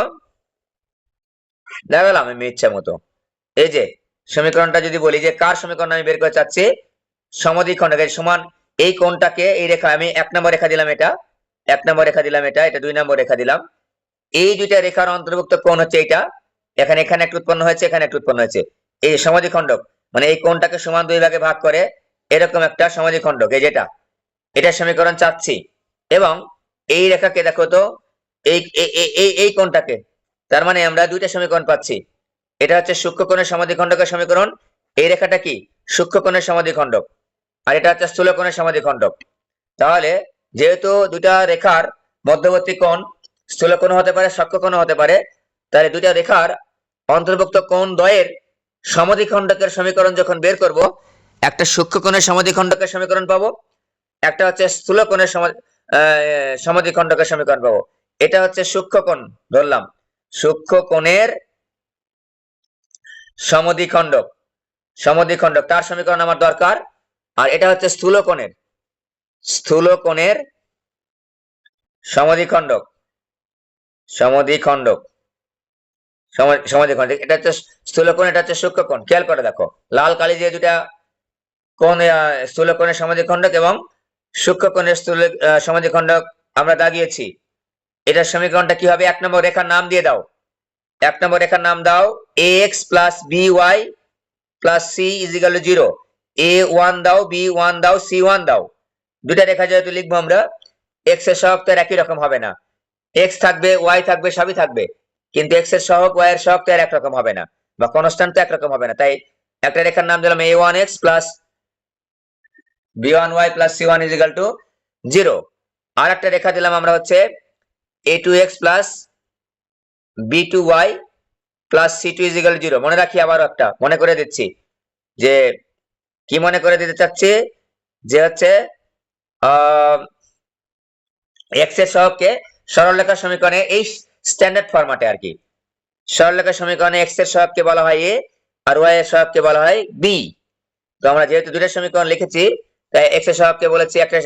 দেখালাম আমি ইচ্ছা মতো, এই যে সমীকরণটা যদি বলি যে কার সমীকরণ আমি বের করে চাচ্ছি, সমদ্বিখণ্ডকের সমান এই কোণটাকে, এই রেখা আমি 1 নম্বর রেখা দিলাম, এটা 1 নম্বর রেখা দিলাম, এটা 2 নম্বর রেখা দিলাম, এই দুইটা রেখার অন্তর্ভুক্ত কোণ হচ্ছে এটা, এখানে এখানে একটা উৎপন্ন হয়েছে, এখানে একটা উৎপন্ন হয়েছে, এই সমাধিখণ্ডক মানে এই কোণটাকে সমান দুই ভাগে ভাগ করে এরকম একটা সমাধিখণ্ডক, এই যেটা, এটা সমীকরণ চাচ্ছি। এবং এই রেখাকে দেখো তো, এই এই কোণটাকে, তার মানে আমরা দুইটা সমীকরণ পাচ্ছি। এটা হচ্ছে সূক্ষ্মকোণের সমাধিখণ্ডকের সমীকরণ, এই রেখাটা কি সূক্ষ্মকোণের সমাধিখণ্ডক, আর এটা হচ্ছে স্থূলকোণের সমাধিখণ্ডক। তাহলে যেহেতু দুইটা রেখার মধ্যবর্তী কোণ স্থূলকোণ হতে পারে, সূক্ষ্মকোণ হতে পারে, তাহলে দুইটা রেখার অন্তর্ভুক্ত কোণ দ্বয়ের সমাধিখণ্ডকের সমীকরণ যখন বের করব, একটা সূক্ষ্মকোণের সমাধিখণ্ডকের সমীকরণ পাবো, একটা হচ্ছে স্থূলকোণের সমাধিখণ্ডকের সমীকরণ পাবো। এটা হচ্ছে সূক্ষ্মকোণ ধরলাম, সূক্ষ্মকোণের সমাধিখণ্ডক, সমাধিখণ্ডক তার সমীকরণ আমার দরকার। আর এটা হচ্ছে স্থূলকোণের, স্থূলকোণের সমাধিখণ্ডক, সমাধিখণ্ডক, সমাধিখণ্ডক, এটা হচ্ছে স্থূলকোণ, এটা হচ্ছে সূক্ষ্মকোণ। খেয়াল করে দেখো, লাল কালি দিয়ে দুটা কোণ, স্থূলকোণের সমাধিখণ্ডক এবং সূক্ষ্মকোণের সমাধিখণ্ডক আমরা দাগিয়েছি। এটার সমীকরণটা কি হবে? এক নম্বর রেখার নাম দিয়ে দাও, এক নম্বর রেখার নাম দাও ax plus by plus c is equal to 0। a1 দাও, b1 দাও, c1 দাও। দুটা রেখা যেহেতু লিখবো আমরা, x এর সহগ তো একই রকম হবে না, x থাকবে, y থাকবে, সবই থাকবে, কিন্তু x এর সহগ y এর সহগ তো একরকম হবে না, বা কনস্ট্যান্ট তো একরকম হবে না। তাই একটা রেখার নাম দিলাম a1x plus b1y plus c1 is equal to 0। আর একটা রেখা দিলাম আমরা হচ্ছে a2x plus b2y plus c2 is equal to 0। মনে রাখি, আবার একটা মনে করে দিচ্ছি, যে কি মনে করে দিতে চাচ্ছি, যে হচ্ছে x এর সহগকে সরলরেখা সমীকরণে এই স্ট্যান্ডার্ড ফরম্যাটে আর কি, সরলরেখা সমীকরণে x এর সহগকে বলা হয় a আর y এর সহগকে বলা হয় b। তো আমরা যেহেতু দুটো সমীকরণ লিখেছি, তাই x এর সহগকে বলেছি, একটা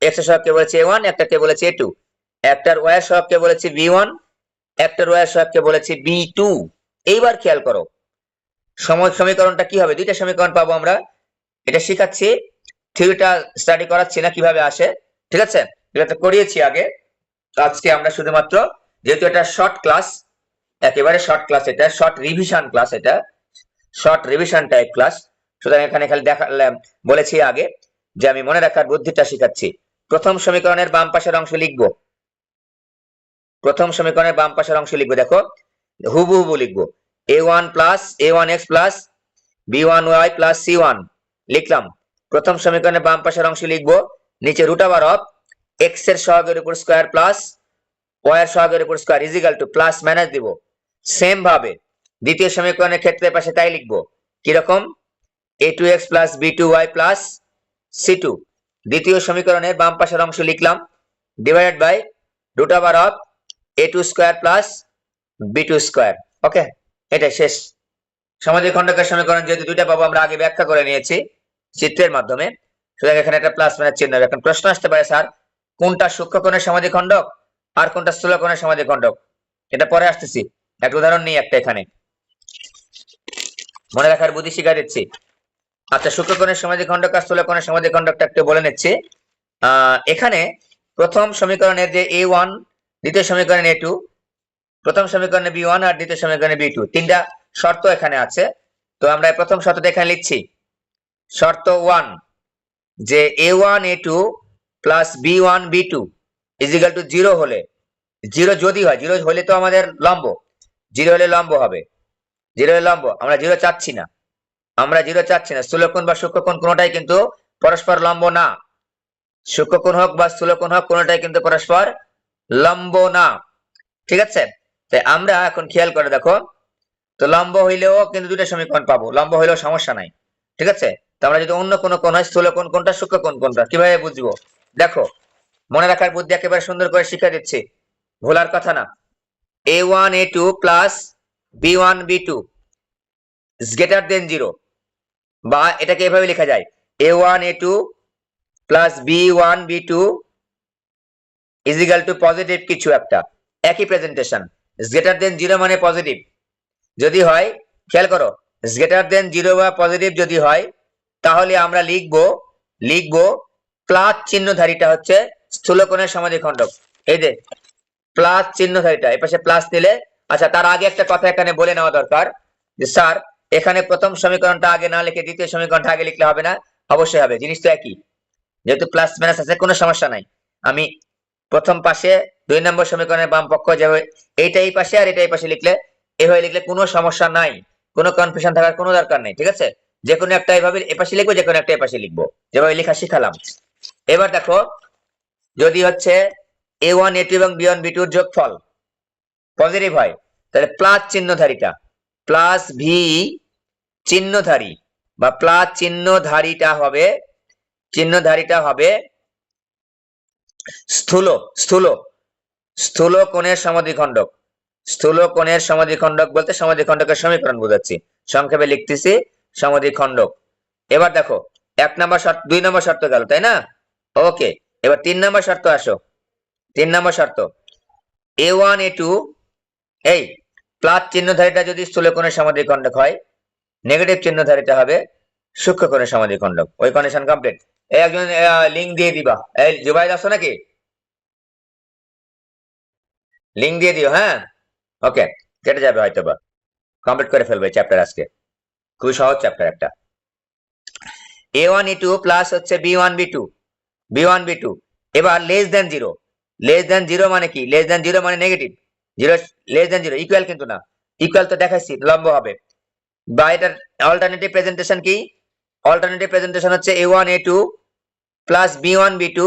x এর সহগকে বলেছি a1, একটাকে বলেছি a2, একটার y এর সহগকে বলেছি b1, একটার y এর সহগকে বলেছি b2। এইবার খেয়াল করো সমীকরণটা কি হবে, দুইটা সমীকরণ পাবো আমরা, এটা শিখাচ্ছি, থিওরিটা স্টাডি করাচ্ছি না কিভাবে আসে, ঠিক আছে? এটা তো করিয়েছি আগে। আজকে আমরা শুধুমাত্র, যেহেতু এটা শর্ট ক্লাস, একেবারে শর্ট ক্লাস, এটা শর্ট রিভিশন ক্লাস, এটা শর্ট রিভিশন টাইপ ক্লাস, সুতরাং এখানে খালি দেখালাম, বলেছি আগে যে আমি মনে রাখার বুদ্ধিটা শিখাচ্ছি। প্রথম সমীকরণের বাম পাশের অংশ লিখবো, প্রথম সমীকরণের বাম পাশের অংশ লিখবো, দেখো হুবহু লিখবো, a1 plus a1x plus b1y plus c1 লিখলাম। প্রথম সমীকরণের বাম পাশের অংশ লিখবো, নিচে রুট ওভার অফ x এর সহগের উপর স্কয়ার প্লাস y এর সহগের উপর square is equal to plus minus দিব। সেম ভাবে দ্বিতীয় সমীকরণের ক্ষেত্রে পাশে তাই লিখবো, কিরকম, a2x plus b2y plus c2। দ্বিতীয় সমীকরণের বাম পাশের অংশ লিখলাম, divided by root over of a2 square plus b2 square. Okay, এটাই শেষ। সমাধিখণ্ডকের সমীকরণ যেহেতু দুইটা পাবো, আমরা আগে ব্যাখ্যা করে নিয়েছি চিত্রের মাধ্যমে, সুতরাং এখানে একটা প্লাস মাইনাস চিহ্ন হবে। এখন প্রশ্ন আসতে পারে, স্যার কোনটা সূক্ষ্মকোণের সমাধিখণ্ডক আর কোনটা স্থূলকোণের সমাধিখণ্ডক, এটা পরে আসতেছি, একটা উদাহরণ নিই একটা এখানে, মনে রাখার বুদ্ধি শিখা দিচ্ছি। আচ্ছা, সূক্ষ্মকোণের সমাধিখণ্ডক আর স্থূলকোণের সমাধিখণ্ডকটা একটু বলে নিচ্ছি। এখানে প্রথম সমীকরণের যে a1, দ্বিতীয় সমীকরণে a2, প্রথম সমীকরণে b1 আর দ্বিতীয় সমীকরণে b2, তিনটা শর্ত এখানে আছে। তো আমরা প্রথম শর্তটা এখানে লিখছি, শর্ত 1, যে a1 a2 plus b1 b2 is equal to 0 হলে, 0 যদি হয়, 0 হলে তো আমাদের লম্ব, 0 হলে লম্ব হবে, 0 হলে লম্ব, আমরা 0 চাচ্ছি না, আমরা 0 চাচ্ছি না। স্থূলকোণ বা সূক্ষ্মকোণ কোনোটাই কিন্তু পরস্পর লম্ব না, সূক্ষ্মকোণ হোক বা স্থূলকোণ হোক, কোনোটাই কিন্তু পরস্পর লম্ব না, ঠিক আছে? তাই আমরা এখন খেয়াল করে দেখো, তো লম্ব হইলেও কিন্তু দুইটা সমীকরণ পাবো, লম্ব হইলেও সমস্যা নাই, ঠিক আছে? তো আমরা যদি অন্য কোনো কোণ হয়, স্থূলকোণ কোনটা সূক্ষ্মকোণ কোনটা কিভাবে বুঝবো, দেখো মনে রাখার বুদ্ধি একেবারে সুন্দর করে শিখা দিচ্ছি, ভোলার কথা না। a1 a2 plus b1 b2 is greater দেন 0, বা এটাকে এভাবে লেখা যায়, a1 a2 plus b1 b2 is equal two positive কিছু একটা, একই প্রেজেন্টেশন, ইজ গ্রেটার দেন 0 মানে পজিটিভ যদি হয়, খেয়াল করো, ইজ গ্রেটার দেন 0 বা পজিটিভ যদি হয়, তাহলে আমরা লিখবো প্লাস চিহ্নধারীটা হচ্ছে স্থূলকোণের সমাধিখণ্ডক। এই যে প্লাস চিহ্নধারীটা এই পাশে প্লাস দিলে, আচ্ছা তার আগে একটা কথা এখানে বলে নেওয়া দরকার যে স্যার এখানে প্রথম সমীকরণটা আগে না লিখে দ্বিতীয় সমীকরণটা আগে লিখলে হবে না? অবশ্যই হবে, জিনিস তো একই, যেহেতু প্লাস মাইনাস আছে কোনো সমস্যা নাই। আমি প্রথম পাশে 2 নম্বর সমীকরণের বাম পক্ষ যেভাবে এইটা এই পাশে আর এটা এই পাশে লিখলে, এভাবে লিখলে কোনো সমস্যা নাই, কোনো কনফিউশন থাকার কোনো দরকার নেই, ঠিক আছে? যে কোনো একটা এইভাবে এপাশে লিখবো, যে কোনো একটা এপাশে লিখবো, যেভাবে লেখা শিখালাম। এবার দেখো, যদি হচ্ছে a1 a2 এবং b1 b2 এর যোগফল পজিটিভ হয়, তাহলে প্লাস চিহ্নধারীটা, প্লাস ভি চিহ্নধারী বা প্লাস চিহ্নধারীটা হবে স্থূল স্থূল স্থূল কোণের সমদ্বিখণ্ডক। স্থূল কোণের সমদ্বিখণ্ডক বলতে সমদ্বিখণ্ডকের সমীকরণ বোঝাচ্ছি, সংক্ষেপে লিখতেছি সমদ্বিখণ্ডক। এবার দেখো 1 নম্বর শর্ত, 2 নম্বর শর্ত গেল, তাই না? ওকে, এবার 3 নম্বর শর্ত আসো। 3 নম্বর শর্ত, a1 a2 এই প্লাস চিহ্নধারীটা যদি স্থূল কোণের সমদ্বিখণ্ডক হয়, নেগেটিভ চিহ্নধারীটা হবে সূক্ষ্ম কোণের সমদ্বিখণ্ডক। ওই কন্ডিশন কমপ্লিট। এই একজন লিংক দিয়ে দিবা, এই জুবাইদ আছো নাকি? লিংক দিয়ে দিও, হ্যাঁ। ওকে, কেটে যাবে হয়তো বা, কমপ্লিট করে ফেলবে চ্যাপ্টার আজকে, খুবই সহজ চ্যাপ্টার একটা। a1 a2 প্লাস হচ্ছে b1 b2 b1 b2, এবার less than zero. Less than zero মানে কি? লেস দেন জিরো মানে negative, zero less than zero, equal কিন্তু না, ইকুয়াল তো দেখাইছি লম্ব হবে, বা এটার অল্টারনেটিভ প্রেজেন্টেশন কি? অল্টারনেটিভ প্রেজেন্টেশন হচ্ছে a1 a2 plus b1 b2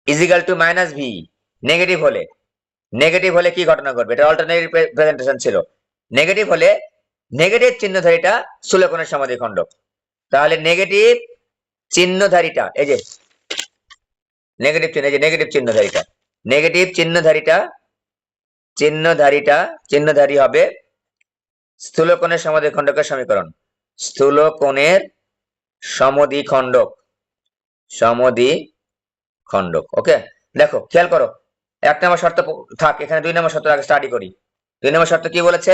is equal to minus V. Negative হলে কি ঘটনা ঘটবে? এটা অল্টারনেটিভ প্রেজেন্টেশন ছিল। নেগেটিভ হলে নেগেটিভ চিহ্নধারীটা স্থূলকোণের সমদ্বিখণ্ডক। তাহলে নেগেটিভ চিহ্নধারীটা, এই যে নেগেটিভ চিহ্ন, এই যে নেগেটিভ চিহ্নধারীটা, নেগেটিভ চিহ্নধারী হবে স্থূলকোণের সমদ্বিখণ্ডকের সমীকরণ। স্থূলকোণের সমদ্বিখণ্ডক। ওকে, দেখো খেয়াল করো, 1 নম্বর শর্ত থাক, এখানে 2 নম্বর শর্ত আগে স্টাডি করি। 2 নম্বর শর্ত কি বলেছে?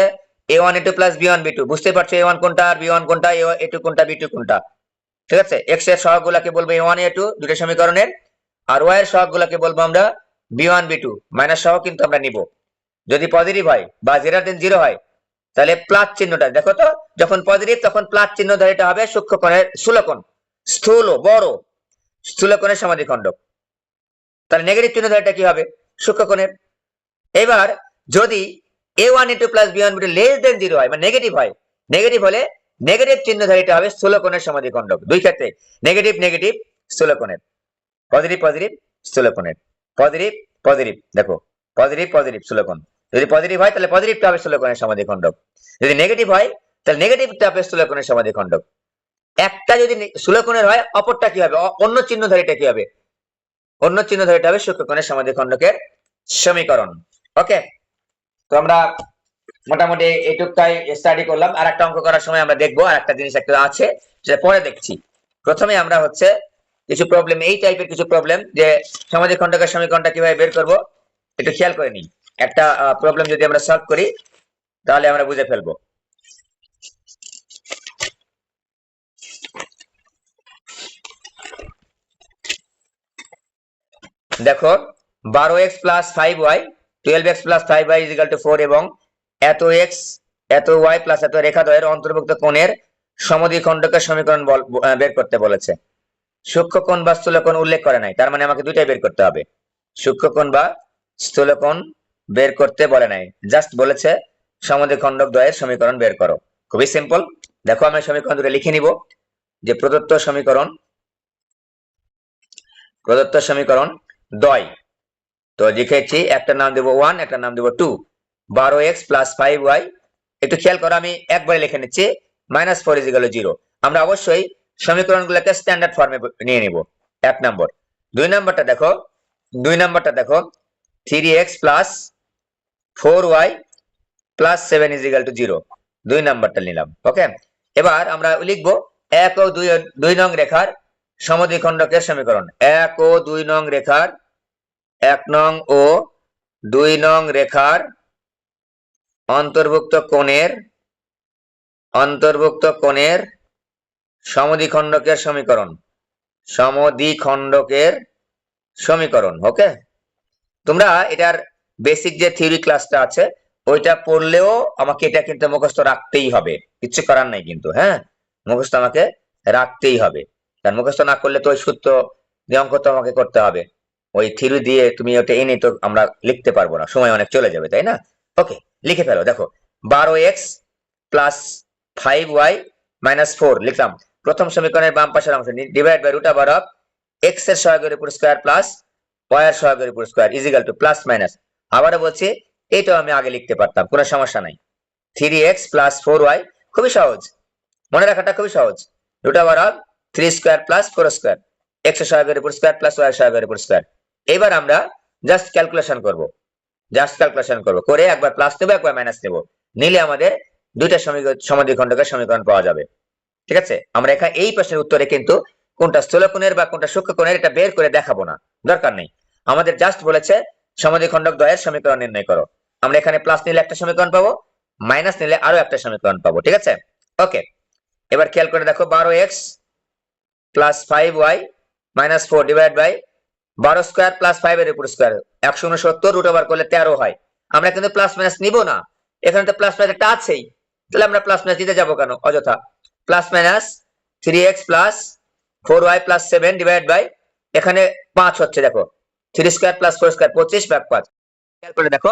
a1 a2 plus b1 b2, বুঝতে পারছো a1 কোনটা আর b1 কোনটা, a2 কোনটা b2 কোনটা, ঠিক আছে? x এর সহগগুলোকে বলবো a1 a2 দুটো সমীকরণের, আর y এর সহগগুলোকে বলবো আমরা b1 b2, মাইনাস সহ কিন্তু আমরা নিব। যদি পজিটিভ হয় বা গ্রেটার দেন 0 হয়, তাহলে প্লাস চিহ্নটা দেখো তো, যখন পজিটিভ তখন প্লাস চিহ্নধারীটা হবে সূক্ষ্মকোণের স্থূলকোণ, স্থূল বড় স্থূলকোণের সমদ্বিখণ্ডক। তাহলে নেগেটিভ চিহ্নধারীটা কি হবে? সূক্ষ্মকোণের। এবার যদি a1 a2 plus b1 b2 less than 0 হয়, মানে নেগেটিভ হয়, নেগেটিভ হলে নেগেটিভ চিহ্নধারীটা হবে স্থূলকোণের সমদ্বিখণ্ডক। দুই ক্ষেত্রে নেগেটিভ নেগেটিভ স্থূলকোণের, পজিটিভ পজিটিভ স্থূলকোণের, পজিটিভ পজিটিভ, দেখো পজিটিভ পজিটিভ স্থূলকোণ। যদি পজিটিভ হয় তাহলে পজিটিভটা হবে স্থূলকোণের সমদ্বিখণ্ডক, যদি নেগেটিভ হয় তাহলে নেগেটিভটা হবে স্থূলকোণের সমদ্বিখণ্ডক। একটা যদি স্থূলকোণের হয়, অপরটা কি হবে? অন্য চিহ্নধারীটা কি হবে? অন্য চিহ্নধারীটা হবে সূক্ষ্মকোণের সমদ্বিখণ্ডকের সমীকরণ। ওকে, তো আমরা মোটামুটি এটুকটাই স্টাডি করলাম। আর একটা অঙ্ক করার সময় আমরা দেখবো আর একটা জিনিস একটা আছে, সেটা পরে দেখছি। প্রথমে আমরা হচ্ছে কিছু প্রবলেম, এই টাইপের কিছু প্রবলেম, যে সমদ্বিখণ্ডকের সমীকরণটা কিভাবে বের করব একটু খেয়াল করে নিই। একটা প্রবলেম যদি আমরা সলভ করি তাহলে আমরা বুঝে ফেলবো। দেখো 12x plus 5y 12x plus 5y is equal to 4 এবং এত x এত y প্লাস এত রেখাদ্বয়ের অন্তর্ভুক্ত কোণের সমদ্বিখণ্ডকের সমীকরণ বের করতে বলেছে। সূক্ষ্মকোণ বা স্থূলকোণ উল্লেখ করে নাই, তার মানে আমাকে দুইটাই বের করতে হবে, সূক্ষ্মকোণ বা স্থূলকোণ বের করতে বলে নাই, জাস্ট বলেছে সমদ্বিখণ্ডক দ্বয়ের সমীকরণ বের করো। খুবই সিম্পল। দেখো আমি সমীকরণ দুটো লিখে নিব, যে প্রদত্ত সমীকরণ দ্বয়, তো লিখেছি একটা নাম দেবো 1, একটা নাম দেবো 2। 12x প্লাস 5y, একটু খেয়াল করো আমি একবারে লিখে নিচ্ছি, মাইনাস 4 ইজ ইকুয়াল টু 0। আমরা অবশ্যই সমীকরণগুলোকে স্ট্যান্ডার্ড ফর্মে নিয়ে নিব, 1 নম্বর। 2 নম্বরটা দেখো 3x plus 4y plus 7 is equal to 0, 2 নম্বরটা নিলাম। ওকে, এবার আমরা লিখবো 1 ও 2 নং রেখার সমদ্বিখণ্ডকের সমীকরণ। 1 ও 2 নং রেখার 1 নং ও 2 নং রেখার অন্তর্ভুক্ত কোণের সমদ্বিখণ্ডকের সমীকরণ। ওকে, তোমরা এটার বেসিক যে থিওরি ক্লাসটা আছে ওইটা পড়লেও আমাকে এটা কিন্তু মুখস্থ রাখতেই হবে, কিছু করার নাই কিন্তু। হ্যাঁ, মুখস্থ আমাকে রাখতেই হবে, কারণ মুখস্থ না করলে তো ওই সূত্র দিয়ে অঙ্ক তো আমাকে করতে হবে। ওই থিওরি দিয়ে তুমি ওটা এনে তো আমরা লিখতে পারবো না, সময় অনেক চলে যাবে, তাই না? ওকে, লিখে ফেলো। দেখো 12x প্লাস 5y মাইনাস 4 লিখলাম। প্রথম সমীকরণের বাম পাশের অংশ divide by root over of x এর সহগের উপর স্কয়ার প্লাস ওয়াই এর সহগের উপর square is equal to plus minus. আবারও বলছি, এটাও আমি আগে লিখতে পারতাম, কোনো সমস্যা নাই। 3x প্লাস 4y, খুবই সহজ, মনে রাখাটা খুবই সহজ। Root over of 3 square plus 4 square, x এর সহগের উপর স্কয়ার প্লাস ওয়াই এর সহগের উপর স্কয়ার। এবার আমরা জাস্ট ক্যালকুলেশন করব, করে একবার প্লাস নেব একবার মাইনাস নেব, নিলে আমাদের দুইটা সমদ্বিখণ্ডকের সমীকরণ পাওয়া যাবে। ঠিক আছে, আমরা এখানে এই প্রশ্নের উত্তরে কিন্তু কোনটা স্থূলকোণের বা কোনটা সূক্ষ্মকোণের এটা বের করে দেখাবো না, দরকার নেই। আমাদের জাস্ট বলেছে সমদ্বিখণ্ডক দ্বয়ের সমীকরণ নির্ণয় করো। আমরা এখানে প্লাস নিলে একটা সমীকরণ পাবো, মাইনাস নিলে আরো একটা সমীকরণ পাবো। ঠিক আছে, ওকে। এবার খেয়াল করে দেখো 12x plus 5y minus 4 divide by 12 square plus 5 এর উপর স্কয়ার 169 রুট ওভার করলে 13 হয়। আমরা কিন্তু প্লাস মাইনাস নিব না, এখানে তো প্লাস মাইনাস একটা আছেই, তাহলে আমরা প্লাস মাইনাস দিতে যাবো কেন অযথা। Plus minus 3x plus 4y plus 7 divide by এখানে 5 হচ্ছে, দেখো 3 স্কয়ার প্লাস 4 স্কয়ার 25 ভাগ 5। খেয়াল করে দেখো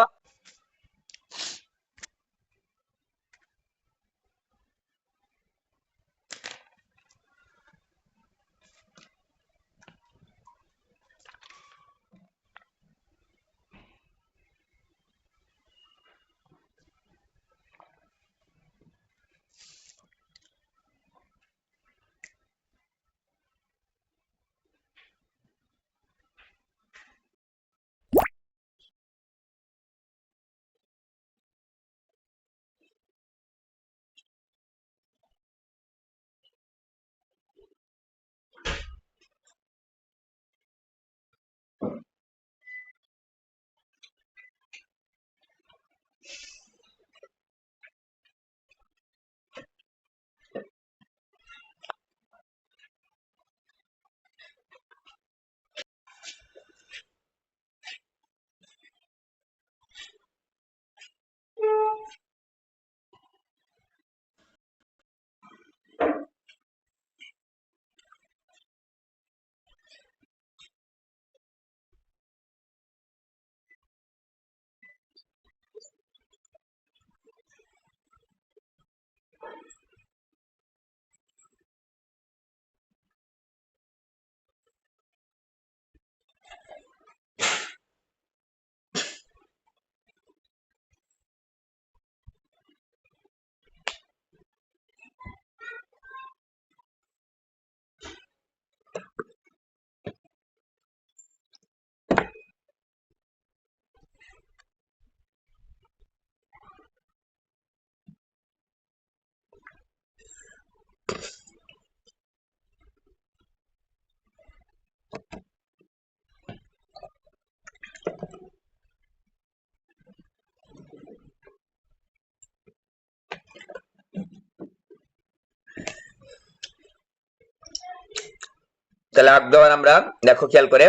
তাহলে একবার আমরা দেখো খেয়াল করে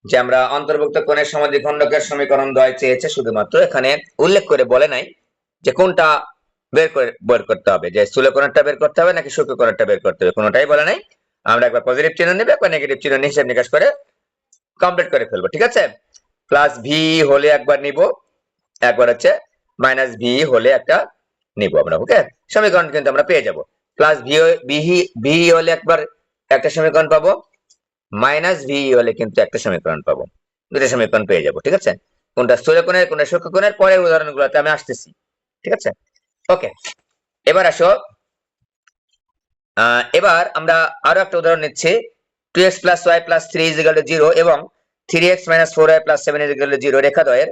যে আমরা অন্তর্ভুক্ত কোণের সমদ্বিখণ্ডকের সমীকরণ দ্বয় চেয়েছে, শুধুমাত্র এখানে উল্লেখ করে বলে নাই যে কোনটা বের করতে হবে, যে স্থূলকোণেরটা বের করতে হবে নাকি সূক্ষ্মকোণেরটা বের করতে হবে, কোনটাই বলে নাই। আমরা একবার পজিটিভ চিহ্ন নেবে একবার নেগেটিভ চিহ্ন নিয়ে হিসাব নিকাশ করে কমপ্লিট করে ফেলবো। ঠিক আছে, প্লাস ভি হলে একবার নিব, একবার হচ্ছে মাইনাস ভি হলে একটা নিব আমরা। ওকে, সমীকরণ কিন্তু আমরা পেয়ে যাব। প্লাস ভি হলে একবার একটা সমীকরণ পাবো, মাইনাস ভি হলে কিন্তু একটা সমীকরণ পাবো, দুটো সমীকরণ পেয়ে যাবো। ঠিক আছে, কোনটা স্থূলকোণের কোনটা সূক্ষ্মকোণের পরের উদাহরণগুলোতে আমি আসতেছি। ঠিক আছে, ওকে। এবার আসো, এবার আমরা আরো একটা উদাহরণ নিচ্ছি। 2x plus y plus 3 is equal to 0 এবং 3x minus 4y plus 7 is equal to 0 রেখাদ্বয়ের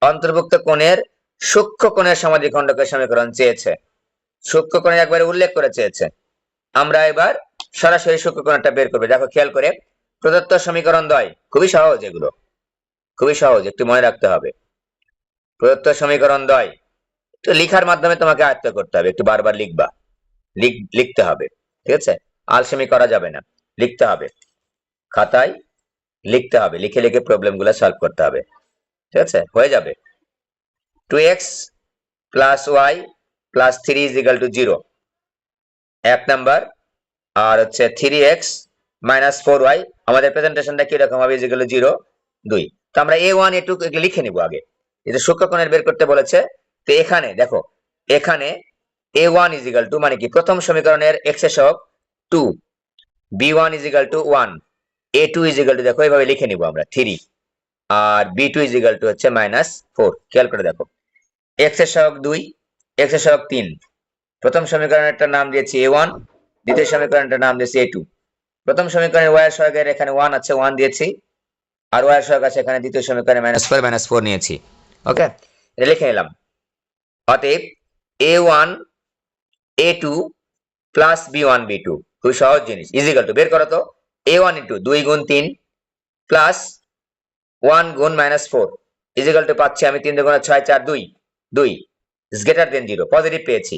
অন্তর্ভুক্ত কোণের সূক্ষ্মকোণের সমদ্বিখণ্ডকের সমীকরণ চেয়েছে। সূক্ষ্মকোণের একবারে উল্লেখ করে চেয়েছে। আমরা এবার সরাসরি সূক্ষ্মকোণটা বের করবে। দেখো খেয়াল করে, প্রদত্ত সমীকরণ দ্বয়, খুবই সহজ, এগুলো খুবই সহজ, একটু মনে রাখতে হবে। প্রদত্ত সমীকরণ দ্বয় তো লিখার মাধ্যমে তোমাকে আয়ত্ত করতে হবে, একটু বারবার লিখবা, লিখতে হবে। ঠিক আছে, আলসেমি করা যাবে না, লিখতে হবে, খাতায় লিখতে হবে, লিখে লিখে প্রবলেম গুলো সলভ করতে হবে। ঠিক আছে, হয়ে যাবে 2x plus y plus 3 is equal to 0 এক নাম্বার। আর হচ্ছে 3x মাইনাস 4y আমাদের প্রেজেন্টেশনটা কিরকম হবে, ইজ ইকাল টু 0 2। তো আমরা a1 a2 লিখে নিব আগে, এটা সূক্ষ্মকোণের বের করতে বলেছে। তো এখানে দেখো, এখানে a1 ইজ ইকাল টু মানে কি, প্রথম সমীকরণের x এর সহগ 2, b1 is equal two 1, a2 is equal two দেখো এইভাবে লিখে নিব আমরা 3, আর b2 ইজ ইকাল টু হচ্ছে মাইনাস 4। খেয়াল করে দেখো, x এর সহগ 2, x এর সহগ 3, প্রথম সমীকরণেরটার নাম দিয়েছি a1, দ্বিতীয় সমীকরণটার নাম দিয়েছি a2। প্রথম সমীকরণে y এর সহগের এখানে 1 আছে, 1 দিয়েছি, আর y এর সহগ আছে এখানে দ্বিতীয় সমীকরণে -4 নিয়েছি। ওকে, এটা লিখে নিলাম। অতএব a1 a2 plus b1 b2, খুব সহজ জিনিস, ইজ ইকাল টু বের করো তো, a1 ইন্টু 2 গুণ 3 প্লাস 1 গুণ -4 ইজ ইকাল টু পাচ্ছি আমি 3 দুগুণে 6 4 2 2 ইজ গ্রেটার দেন 0, পজিটিভ পেয়েছি।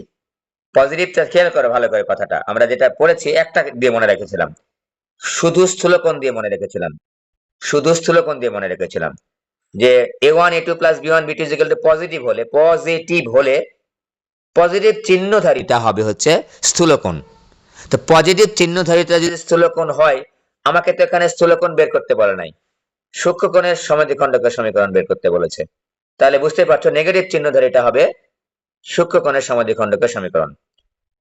পজিটিভটা খেয়াল করো ভালো করে, কথাটা আমরা যেটা পড়েছি একটা দিয়ে মনে রেখেছিলাম, শুধু স্থূলকোণ দিয়ে মনে রেখেছিলাম, শুধু স্থূলকোণ দিয়ে মনে রেখেছিলাম যে a1 a2 plus b1 b2 is equal two positive হলে, পজিটিভ চিহ্নধারীটা হবে হচ্ছে স্থূলকোণ। তো পজিটিভ চিহ্নধারীটা যদি স্থূলকোণ হয়, আমাকে তো এখানে স্থূলকোণ বের করতে বলে নাই, সূক্ষ্মকোণের সমদ্বিখণ্ডকের সমীকরণ বের করতে বলেছে। তাহলে বুঝতে পারছো নেগেটিভ চিহ্নধারীটা হবে সূক্ষ্মকোণের সমদ্বিখণ্ডকের সমীকরণ।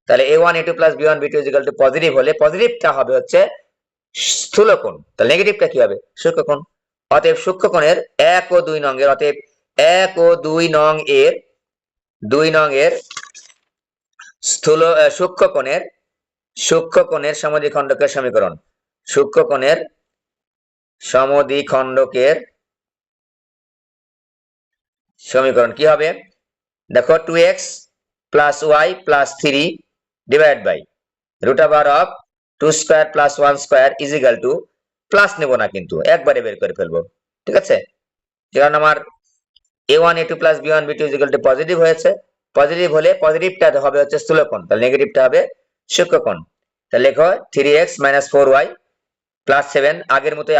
তাহলে a1 a2 plus b1 b2 is equal two positive হলে পজিটিভটা হবে হচ্ছে স্থূলকোণ, তাহলে নেগেটিভটা কি হবে, সূক্ষ্মকোণ। অতএব সূক্ষ্মকোণের 1 ও 2 নং এর, অতএব 1 ও 2 নং এর, 2 নং এর সূক্ষ্মকোণের সমদ্বিখণ্ডকের সমীকরণ, সূক্ষ্মকোণের সমদ্বিখণ্ডকের সমীকরণ কি হবে, দেখো 2x plus y plus 3 divide by root over of 2 square plus 1 square is equal to, plus নেব না কিন্তু একবারে বের করে ফেলবো, ঠিক আছে, কারণ আমার a1 a2 plus b1 b2 is equal two positive হয়েছে। পজিটিভ হলে পজিটিভটা হবে হচ্ছে স্থূলকোণ, তাহলে নেগেটিভটা হবে সূক্ষ্মকোণ। তাহলে লেখো 3x মাইনাস 4y প্লাস 7, আগের মতো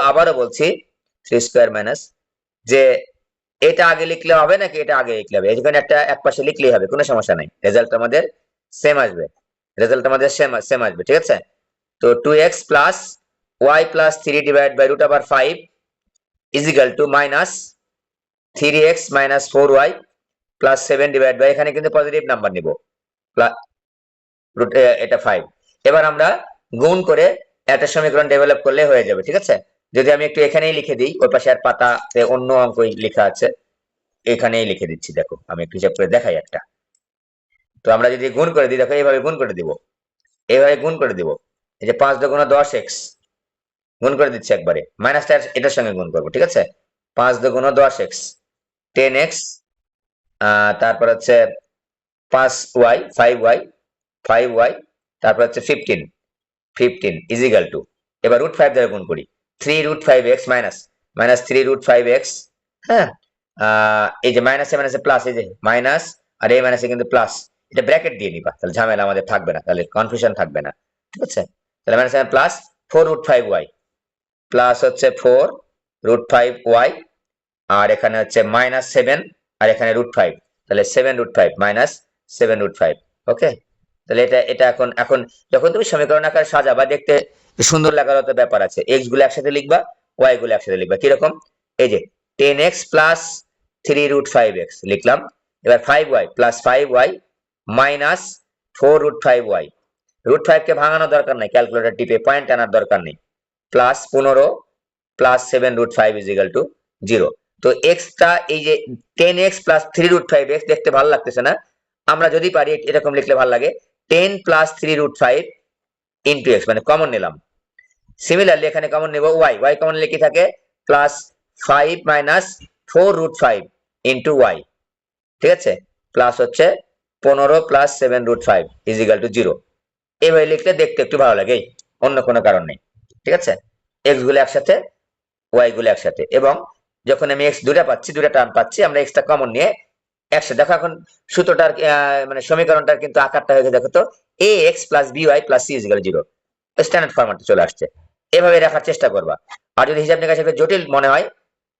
আবারও বলছি 3 স্কয়ার মাইনাস, যে এটা আগে লিখলে হবে নাকি এটা আগে লিখলে হবে, এখানে একটা এক পাশে লিখলেই হবে, কোনো সমস্যা নাই, রেজাল্ট আমাদের সেম আসবে, সেম আসবে, ঠিক আছে। তো 2x plus y plus 3 divide by root over 5 is equal to minus 3x minus 4y plus 7 divide by, এখানে কিন্তু পজিটিভ নাম্বার নিব, এটা 5। এবার আমরা গুণ করে একটা সমীকরণ ডেভেলপ করলে হয়ে যাবে, ঠিক আছে। যদি আমি একটু এখানেই লিখে দিই, ওই পাশে আর পাতাতে অন্য অঙ্ক লেখা আছে, এখানেই লিখে দিচ্ছি, দেখো আমি একটু হিসাব করে দেখাই একটা। তো আমরা যদি গুণ করে দিই, দেখো এইভাবে গুণ করে দিব, এইভাবে গুণ করে দিব, এই যে 5 দুগুণ 10x গুণ করে দিচ্ছি একবারে, মাইনাসটা এটার সঙ্গে গুণ করবো, ঠিক আছে, 5 দুগুণ 10x 10x, তারপর হচ্ছে 5y 5y, তারপর হচ্ছে 15 ইজ ইকুয়াল টু, এবার রুট 5 দ্বারা গুণ করি, 3 root 5x minus 3 root 5x, হ্যাঁ, এই যে মাইনাসে মাইনাসে প্লাস, এই যে মাইনাস আর এই মাইনাসে কিন্তু প্লাস, এটা ব্র্যাকেট দিয়ে নিবা, তাহলে ঝামেলা আমাদের থাকবে না, তাহলে কনফিউশন থাকবে না, ঠিক আছে। তাহলে minus plus 4 root 5y plus হচ্ছে 4 রুট 5y, আর এখানে হচ্ছে মাইনাস 7, আর এখানে রুট 5, তাহলে 7 রুট 5 মাইনাস 7 রুট 5। ওকে, তাহলে এটা এখন এখন যখন তুমি সমীকরণ আকারে সাজাবা, দেখতে সুন্দর লাগার মতো ব্যাপার আছে, x গুলো একসাথে লিখবা, y গুলো একসাথে লিখবা, কিরকম, এই যে 10x প্লাস 3 রুট 5x লিখলাম, এবার 5y plus 5y minus 4 root 5y, root 5 কে ভাঙানোর দরকার নাই, ক্যালকুলেটর টিপে পয়েন্ট আনার দরকার নেই, plus 15 plus 7 root 5 is equal to 0। তো এক্সটা এই যে 10x প্লাস 3 রুট 5x দেখতে ভালো লাগতেছে না, আমরা যদি পারি এরকম লিখলে ভালো লাগে, 10 প্লাস 3 রুট 5 ইন্টু x, মানে কমন নিলাম। সিমিলারলি এখানে কমন নেব y কমন নিলে কি থাকে, plus 5 minus 4 root 5 into y, ঠিক আছে, প্লাস হচ্ছে 15 plus 7 root 5 is equal to 0। এইভাবে লিখলে দেখতে একটু ভালো লাগে, অন্য কোনো কারণ নেই, ঠিক আছে। x গুলো একসাথে, y গুলো একসাথে, এবং যখন আমি x দুটা পাচ্ছি, দুটা টার্ম পাচ্ছি, আমরা x টা কমন নিয়ে একসাথে, দেখো এখন সূত্রটার মানে সমীকরণটার কিন্তু আকারটা হয়ে গেছে, দেখো তো ax plus by plus c is equal 0, standard ফরম্যাটে চলে আসছে। এভাবে রাখার চেষ্টা করবা, আর যদি হিসাব নিকাশ জটিল মনে হয়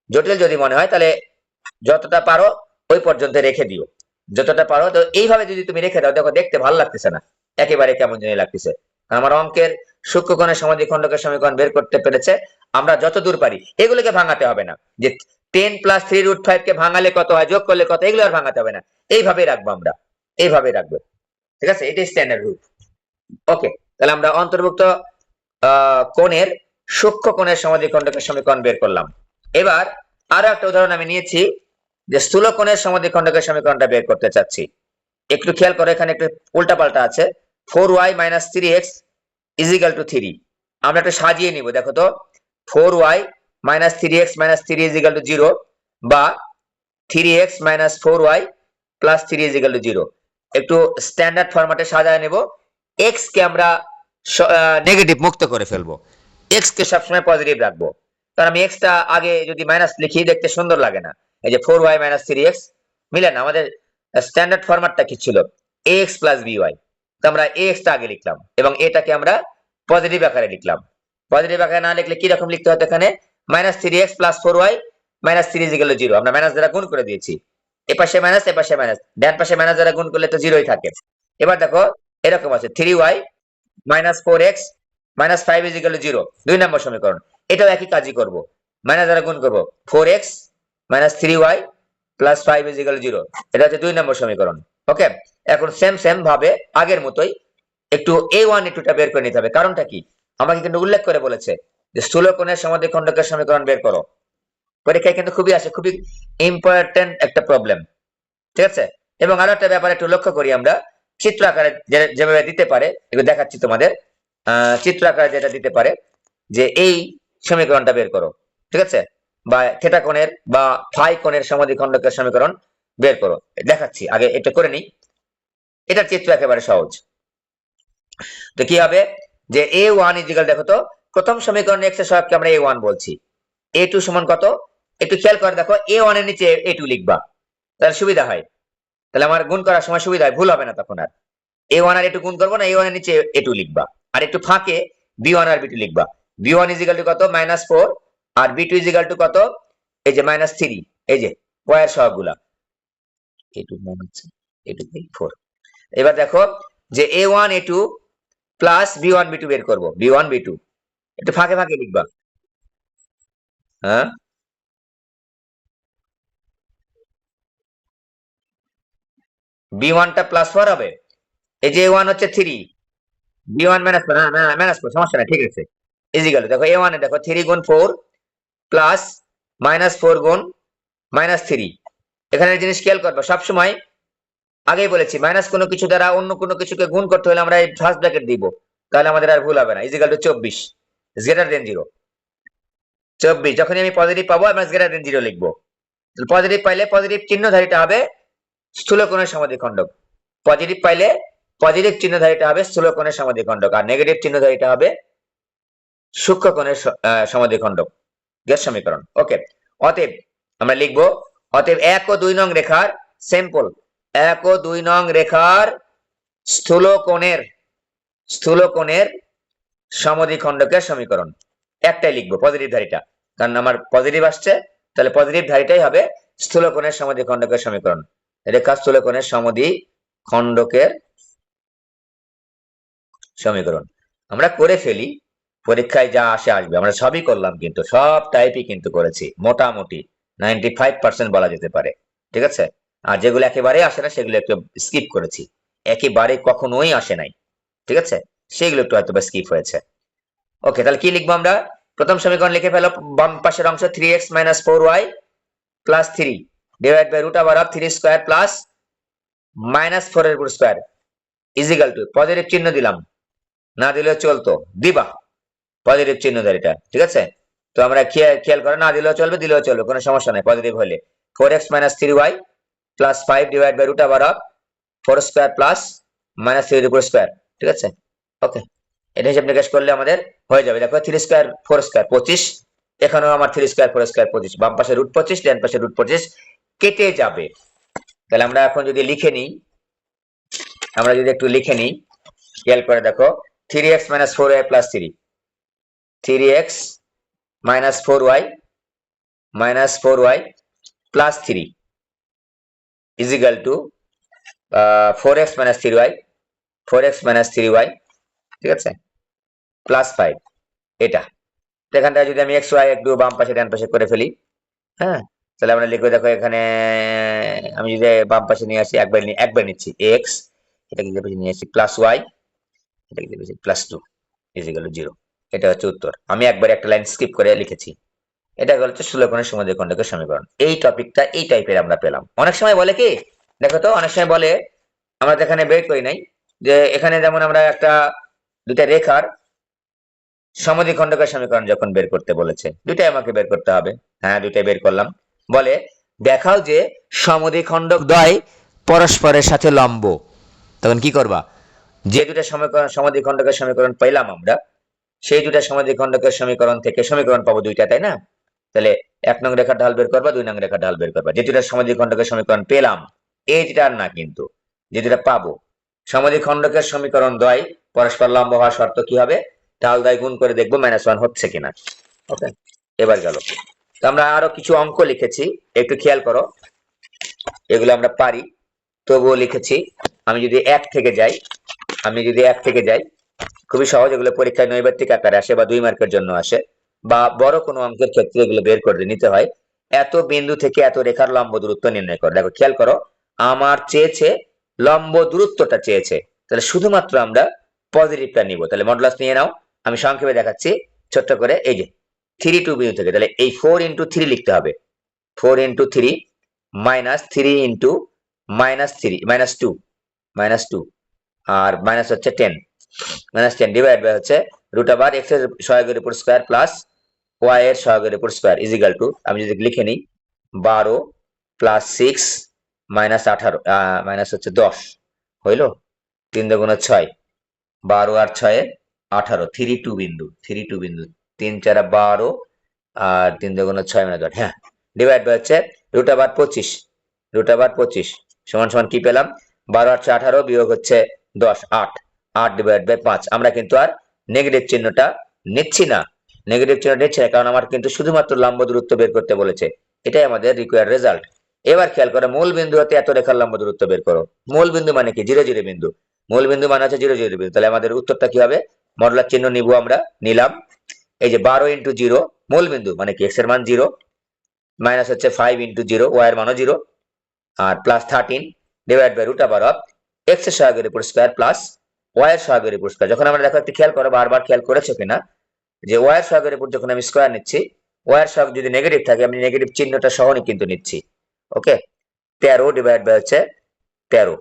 জটিল যদি মনে হয় তাহলে যতটা পারো ওই পর্যন্ত রেখে দিও, যতটা পারো। তো এইভাবে যদি তুমি রেখে দাও, দেখো দেখতে ভালো লাগতেছে না, একেবারে কেমন জানি লাগতেছে। আমার অঙ্কের সূক্ষ্মকোণের সমাদ্বিখণ্ডকের সমীকরণ বের করতে পেরেছে। আমরা যত দূর পারি এগুলোকে ভাঙাতে হবে না, যে 10 + 3√5 কে ভাঙালে কত হয়, যোগ করলে কত, এগুলো আর ভাঙাতে হবে না, এইভাবেই রাখবো আমরা, এইভাবেই রাখবো। ঠিক আছে, এটাই স্ট্যান্ডার্ড রুল। ওকে, তাহলে আমরা অন্তর্ভুক্ত কোণের সূক্ষ্মকোণের সমাদ্বিখণ্ডকের সমীকরণ বের করলাম। এবার আরো একটা উদাহরণ আমি নিয়েছি, যে স্থূলকোণের সমাদ্বিখণ্ডকের সমীকরণটা বের করতে চাচ্ছি। একটু খেয়াল করো, এখানে একটু উল্টাপাল্টা আছে। 4y - 3x = 3। আমরা একটু সাজিয়ে নিব, দেখো তো। 4y - 3x - 3 = 0, বা 3x - 4y + 3 = 0। একটু স্ট্যান্ডার্ড ফরম্যাটে সাজায় নেব। x কে আমরা নেগেটিভ মুক্ত করে ফেলবো, x কে সবসময় পজিটিভ রাখবো। কারণ আমি x টা আগে যদি মাইনাস লিখি দেখতে সুন্দর লাগে না। এই যে 4y - 3x মিলে না, আমাদের স্ট্যান্ডার্ড ফরম্যাটটা কি ছিল, ax + by। তো আমরা ax টা আগে লিখলাম এবং এটাকে আমরা পজিটিভ আকারে লিখলাম। পজিটিভ আকারে না লিখলে কি রকম লিখতে হতো, এখানে -3x + 4y - 3 = 0। আমরা মাইনাস দ্বারা গুণ করে দিয়েছি, এপাশে মাইনাস এপাশে মাইনাস, ডান পাশে মাইনাস দ্বারা গুণ করলে তো জিরোই থাকে। এবার দেখো এরকম আছে 3y - 4x - 5 = 0, 2 নম্বর সমীকরণ। এটাও একই কাজই করব, মাইনাস দ্বারা গুণ করব, 4x - 3y + 5 = 0। এটা হচ্ছে 2 নম্বর সমীকরণ। ওকে, এখন সেম ভাবে আগের মতোই একটু a1 a2 টা বের করে নিতে হবে। কারণটা কি, আমাকে কিন্তু উল্লেখ করে বলেছে যে স্থূলকোণের সমাদ্বিখণ্ডকের সমীকরণ বের করো। পরীক্ষায় কিন্তু খুবই আসে, খুবই ইম্পর্টেন্ট একটা প্রবলেম। ঠিক আছে, এবং আরো একটা ব্যাপার একটু লক্ষ্য করি আমরা, চিত্র আকারে যেভাবে দিতে পারে, এগুলো দেখাচ্ছি তোমাদের। চিত্র আকারে যেটা দিতে পারে, যে এই সমীকরণটা বের করো, ঠিক আছে, বা থিটা কোণের বা ফাই কোণের সমাদ্বিখণ্ডকের সমীকরণ বের করো, দেখাচ্ছি। আগে এটা করে নিই, এটার চিত্র একেবারে সহজ। তো কি হবে, যে a1 = দেখো তো, প্রথম সমীকরণে x এর সহায়ককে আমরা a1 বলছি, a2 সমান কত, একটু খেয়াল করে দেখো, a1 এর নিচে a2 লিখবা, তাহলে সুবিধা হয়। তাহলে আমার গুণ করার সময় সুবিধা হয়, ভুল হবে না তখন আর। a1 আর a2 গুণ করবো না, a1 এর নিচে a2 লিখবা, আর একটু ফাঁকে b1 আর b2 লিখবা। b1 = কত, -4, আর b2 = কত, এই যে -3, এই যে পয়ের সহগগুলা, a2 a2 4। এবার দেখো যে a1 a2 plus b1 b2 বের করবো, b1 b2 একটু ফাঁকে ফাঁকে লিখবা। হ্যাঁ, b1 টা +4 হবে, এই যে a1 হচ্ছে 3, b1 -4, না -4 সমস্যা নাই, ঠিক আছে। দেখো a1 এ দেখো 3 গুণ 4 প্লাস -4 গুণ -3। এখানে জিনিস খেয়াল করবো, সবসময় আগেই বলেছি, মাইনাস কোনো কিছু দ্বারা অন্য কোনো কিছুকে গুণ করতে হলে আমরা এই ফার্স্ট ব্র্যাকেট দিব, তাহলে আমাদের আর ভুল হবে না। = 24 > 0, 24 যখনই আমি পজিটিভ পাবো আমরা > 0 লিখবো। পজিটিভ পাইলে পজিটিভ চিহ্নধারীটা হবে স্থূলকোণের সমাদ্বিখণ্ডক, পজিটিভ পাইলে পজিটিভ চিহ্নধারীটা হবে স্থূলকোণের সমাদ্বিখণ্ডক, আর নেগেটিভ চিহ্নধারীটা হবে সূক্ষ্মকোণের সমাদ্বিখণ্ডক এর সমীকরণ। ওকে, অতএব আমরা লিখবো, অতএব 1 ও 2 নং রেখার সিম্পল, 1 ও 2 নং রেখার স্থূলকোণের সমদ্বিখণ্ডকের সমীকরণ। একটাই লিখবো, পজিটিভ ধারীটা, কারণ আমার পজিটিভ আসছে, তাহলে পজিটিভ ধারীটাই হবে স্থূলকোণের সমদ্বিখণ্ডকের সমীকরণ। রেখা স্থূলকোণের সমদ্বিখণ্ডকের সমীকরণ আমরা করে ফেলি, পরীক্ষায় যা আসে আসবে। আমরা সবই করলাম, কিন্তু সব টাইপই কিন্তু করেছি, মোটামুটি 95% বলা যেতে পারে। ঠিক আছে, আর যেগুলো একেবারে আসে না সেগুলো একটু স্কিপ করেছি, একেবারে কখনোই আসে নাই, ঠিক আছে, সেগুলো একটু হয়তো স্কিপ হয়েছে। ওকে, তাহলে কি লিখবো আমরা, প্রথম সমীকরণ লিখে ফেলো, বাম পাশের অংশ 3x - 4y + 3 divide by √3² plus -4 এর উপর স্কয়ার = পজিটিভ চিহ্ন দিলাম, না দিলেও চলতো, দিবা পজিটিভ চিহ্নধারীটা, ঠিক আছে। তো আমরা খেয়াল করে, না দিলেও চলবে, দিলেও চলবে, কোনো সমস্যা নাই পজিটিভ হলে। 4x - 3y + 5 divide by √4² plus -3 এর উপর স্কয়ার, ঠিক আছে। ওকে, এটা হিসাব নিকাশ করলে আমাদের হয়ে যাবে। দেখো 3² 4² 25, এখানেও আমার 3² 4² 25, বাম পাশে √25, ডান পাশে √25 কেটে যাবে। তাহলে আমরা এখন যদি লিখে নিই, আমরা যদি একটু লিখে নিই, খেয়াল করে দেখো, 3x - 4y + 3, 3x - 4y minus 4y plus 3 is equal two 4x minus 3y 4x minus 3y, ঠিক আছে, প্লাস 5। এটা এখান থেকে যদি আমি এক্স ওয়াই একটু বাম পাশে ডান পাশে করে ফেলি, হ্যাঁ, তাহলে আমরা লিখে দেখো এখানে আমি যদি বাম পাশে নিয়ে আসি, একবার নিচ্ছি এক্স, এটাকে নিয়ে আসি প্লাস ওয়াই, এটাকে প্লাস 2 ইজ ইকুয়াল টু 0। এটা হচ্ছে উত্তর। আমি একবার একটা লাইন স্কিপ করে লিখেছি। এটা হচ্ছে ষোলকোণের সমদ্বিখণ্ডকের সমীকরণ। এই টপিকটা এই টাইপের আমরা পেলাম। অনেক সময় বলে কি, দেখো তো, অনেক সময় বলে, আমরা তো এখানে বের করি নাই, যে এখানে যেমন আমরা একটা দুটা রেখার সমদ্বিখণ্ডকের সমীকরণ যখন বের করতে বলেছে, দুটাই আমাকে বের করতে হবে। হ্যাঁ, দুটাই বের করলাম। বলে দেখাও যে সমদ্বিখণ্ডক দ্বয় পরস্পরের সাথে লম্ব। তখন কি করবা, যে দুটা সমদ্বিখণ্ডকের সমীকরণ পেলাম আমরা, সেই দুটা সমদ্বিখণ্ডকের সমীকরণ থেকে সমীকরণ পাবো দুইটা, তাই না? তাহলে 1 নং রেখার ঢাল বের করবা, 2 নং রেখার ঢাল বের করবা। যে দুটা সমদ্বিখণ্ডকের সমীকরণ পেলাম, এই যেটার না, কিন্তু যে দুটা পাবো, সমদ্বিখণ্ডকের সমীকরণ দ্বয় পরস্পর লম্ব হওয়ার শর্ত কি হবে, ঢাল দ্বয় গুণ করে দেখবো -1 হচ্ছে কিনা। ওকে, এবার গেল। তো আমরা আরো কিছু অঙ্ক লিখেছি, একটু খেয়াল করো, এগুলো আমরা পারি তবুও লিখেছি। আমি যদি 1 থেকে যাই, খুবই সহজ, এগুলো পরীক্ষায় নৈর্ব্যক্তিক আকারে আসে বা 2 মার্কের জন্য আসে, বা বড় কোনো অঙ্কের ক্ষেত্রে এগুলো বের করে নিতে হয়। এত বিন্দু থেকে এত রেখার লম্ব দূরত্ব নির্ণয় করো। দেখো খেয়াল করো, আমার চেয়েছে লম্ব দূরত্বটা চেয়েছে, তাহলে শুধুমাত্র আমরা পজিটিভটা নিব। তাহলে মডুলাস নিয়ে নাও, আমি সংক্ষেপে দেখাচ্ছি ছোট্ট করে। এই যে 3 2 বিন্দু থেকে, তাহলে এই 4 × 3 লিখতে হবে। 4 × 3 মাইনাস 3 × -2 আর মাইনাস হচ্ছে 10, -10 ডিভাইড বাই হচ্ছে √, x এর সহগের উপর স্কয়ার প্লাস y এর সহগের উপর স্কয়ার ইজ ইকুয়াল টু, আমি যদি লিখে নিই 12 প্লাস 6 মাইনাস 18 মাইনাস হচ্ছে 10 হইলো, 3 × 6, 12 আর 6 18, 3 2 বিন্দু, 3 4 12 আর 3 × 6 মানে 10। হ্যাঁ, ডিভাইড বাই হচ্ছে √25 সমান সমান কি পেলাম, 12 আর 6 18 বিয়োগ হচ্ছে 10 8, 8 ডিভাইড বাই 5। আমরা কিন্তু আর নেগেটিভ চিহ্নটা নিচ্ছি না, কারণ আমার কিন্তু শুধুমাত্র লম্ব দূরত্ব বের করতে বলেছে। এটাই আমাদের রিকোয়ার্ড রেজাল্ট। এবার খেয়াল করো, মূল বিন্দু হতে এত রেখার লম্ব দূরত্ব বের করো। মূল বিন্দু মানে কি, 0 0 বিন্দু। মূল বিন্দু মানে হচ্ছে 0 0 বিন্দু। তাহলে আমাদের উত্তরটা কি হবে, মডুলার চিহ্ন নিব, আমরা নিলাম। এই যে 12 × 0 মূল বিন্দু মানে কি, x এর মান 0, মাইনাস হচ্ছে 5 × 0 y এর মানও 0, আর প্লাস 13 ডিভাইড বাই √, x এর সহগের উপর স্কয়ার প্লাস y এর সহগের উপর স্কয়ার। যখন আমরা দেখো একটু খেয়াল করো, বারবার খেয়াল করেছো কিনা, যে y এর সহগের উপর যখন আমি স্কয়ার নিচ্ছি, y এর সহগ যদি নেগেটিভ থাকে, আমি নেগেটিভ চিহ্নটা সহই কিন্তু নিচ্ছি। ওকে, 13 ডিভাইড বাই হচ্ছে 13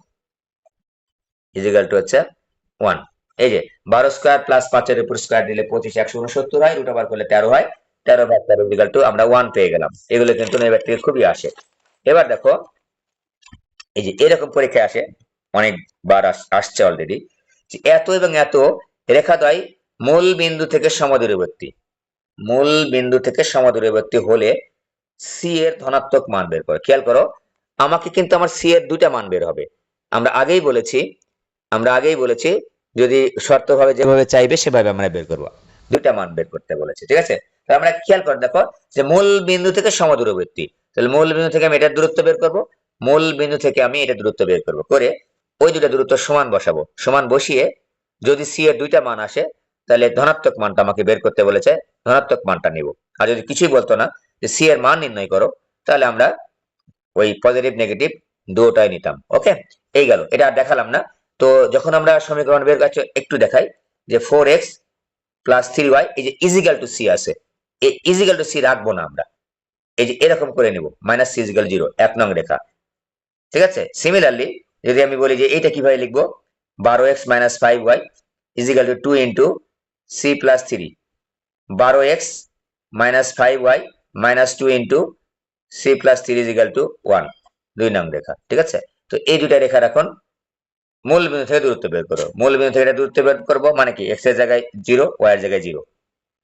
ইজ ইকুয়াল টু হচ্ছে 1। এই যে 12 স্কয়ার প্লাস 5 এর উপর স্কয়ার দিলে 25 169 হয়, √, করলে 13 হয়, 13 ভাগ 13 ইজ ইকুয়াল টু আমরা 1 পেয়ে গেলাম। এগুলো কিন্তু নৈর্ব্যক্তিক থেকে খুবই আসে। এবার দেখো, এই যে এরকম পরীক্ষা আসে, অনেকবার আসছে অলরেডি, যে এত এবং এত রেখাদ্বয় মূল বিন্দু থেকে সমদূরবর্তী, হলে সি এর ধনাত্মক মান বের করে। খেয়াল করো, আমাকে কিন্তু আমার সি এর দুইটা মান বের হবে। আমরা আগেই বলেছি যদি শর্তভাবে যেভাবে চাইবে সেভাবে আমরা বের করব, দুইটা মান বের করতে বলেছে, ঠিক আছে। আমরা খেয়াল করে দেখো, যে মূল বিন্দু থেকে সমদূরবর্তী, তাহলে মূল বিন্দু থেকে আমি এটার দূরত্ব বের করব, মূল বিন্দু থেকে আমি এটা দূরত্ব বের করব, করে ওই দুটা দূরত্ব সমান বসাবো। সমান বসিয়ে যদি সি এর দুইটা মান আসে, তাহলে ধনাত্মক মানটা আমাকে বের করতে বলেছে, ধনাত্মক মানটা নিব। আর যদি কিছুই বলতো না, যে সি এর মান নির্ণয় করো, তাহলে আমরা ওই পজিটিভ নেগেটিভ দুটোটাই নিতাম। ওকে, এই গেল, এটা আর দেখালাম না। তো যখন আমরা সমীকরণ বের করছি, একটু দেখাই, যে 4x প্লাস 3y, এই যে ইজিক্যাল টু সি আছে, এই ইজিক্যাল টু সি রাখবো না আমরা, এই যে এরকম করে নিব, মাইনাস সি ইজিক্যাল 0, 1 নং রেখা, ঠিক আছে। সিমিলারলি যদি আমি বলি যে এটা কিভাবে লিখবো, 12x minus 5y is equal to 2 × c plus 3, 12x minus 5y minus 2 × c plus 3 is equal to 1, 2 নং রেখা, ঠিক আছে। তো এই দুটা রেখার এখন মূল বিন্দু থেকে দূরত্ব বের করো। মূল বিন্দু থেকে এটা দূরত্ব বের করবো মানে কি, x এর জায়গায় 0, y এর জায়গায় 0,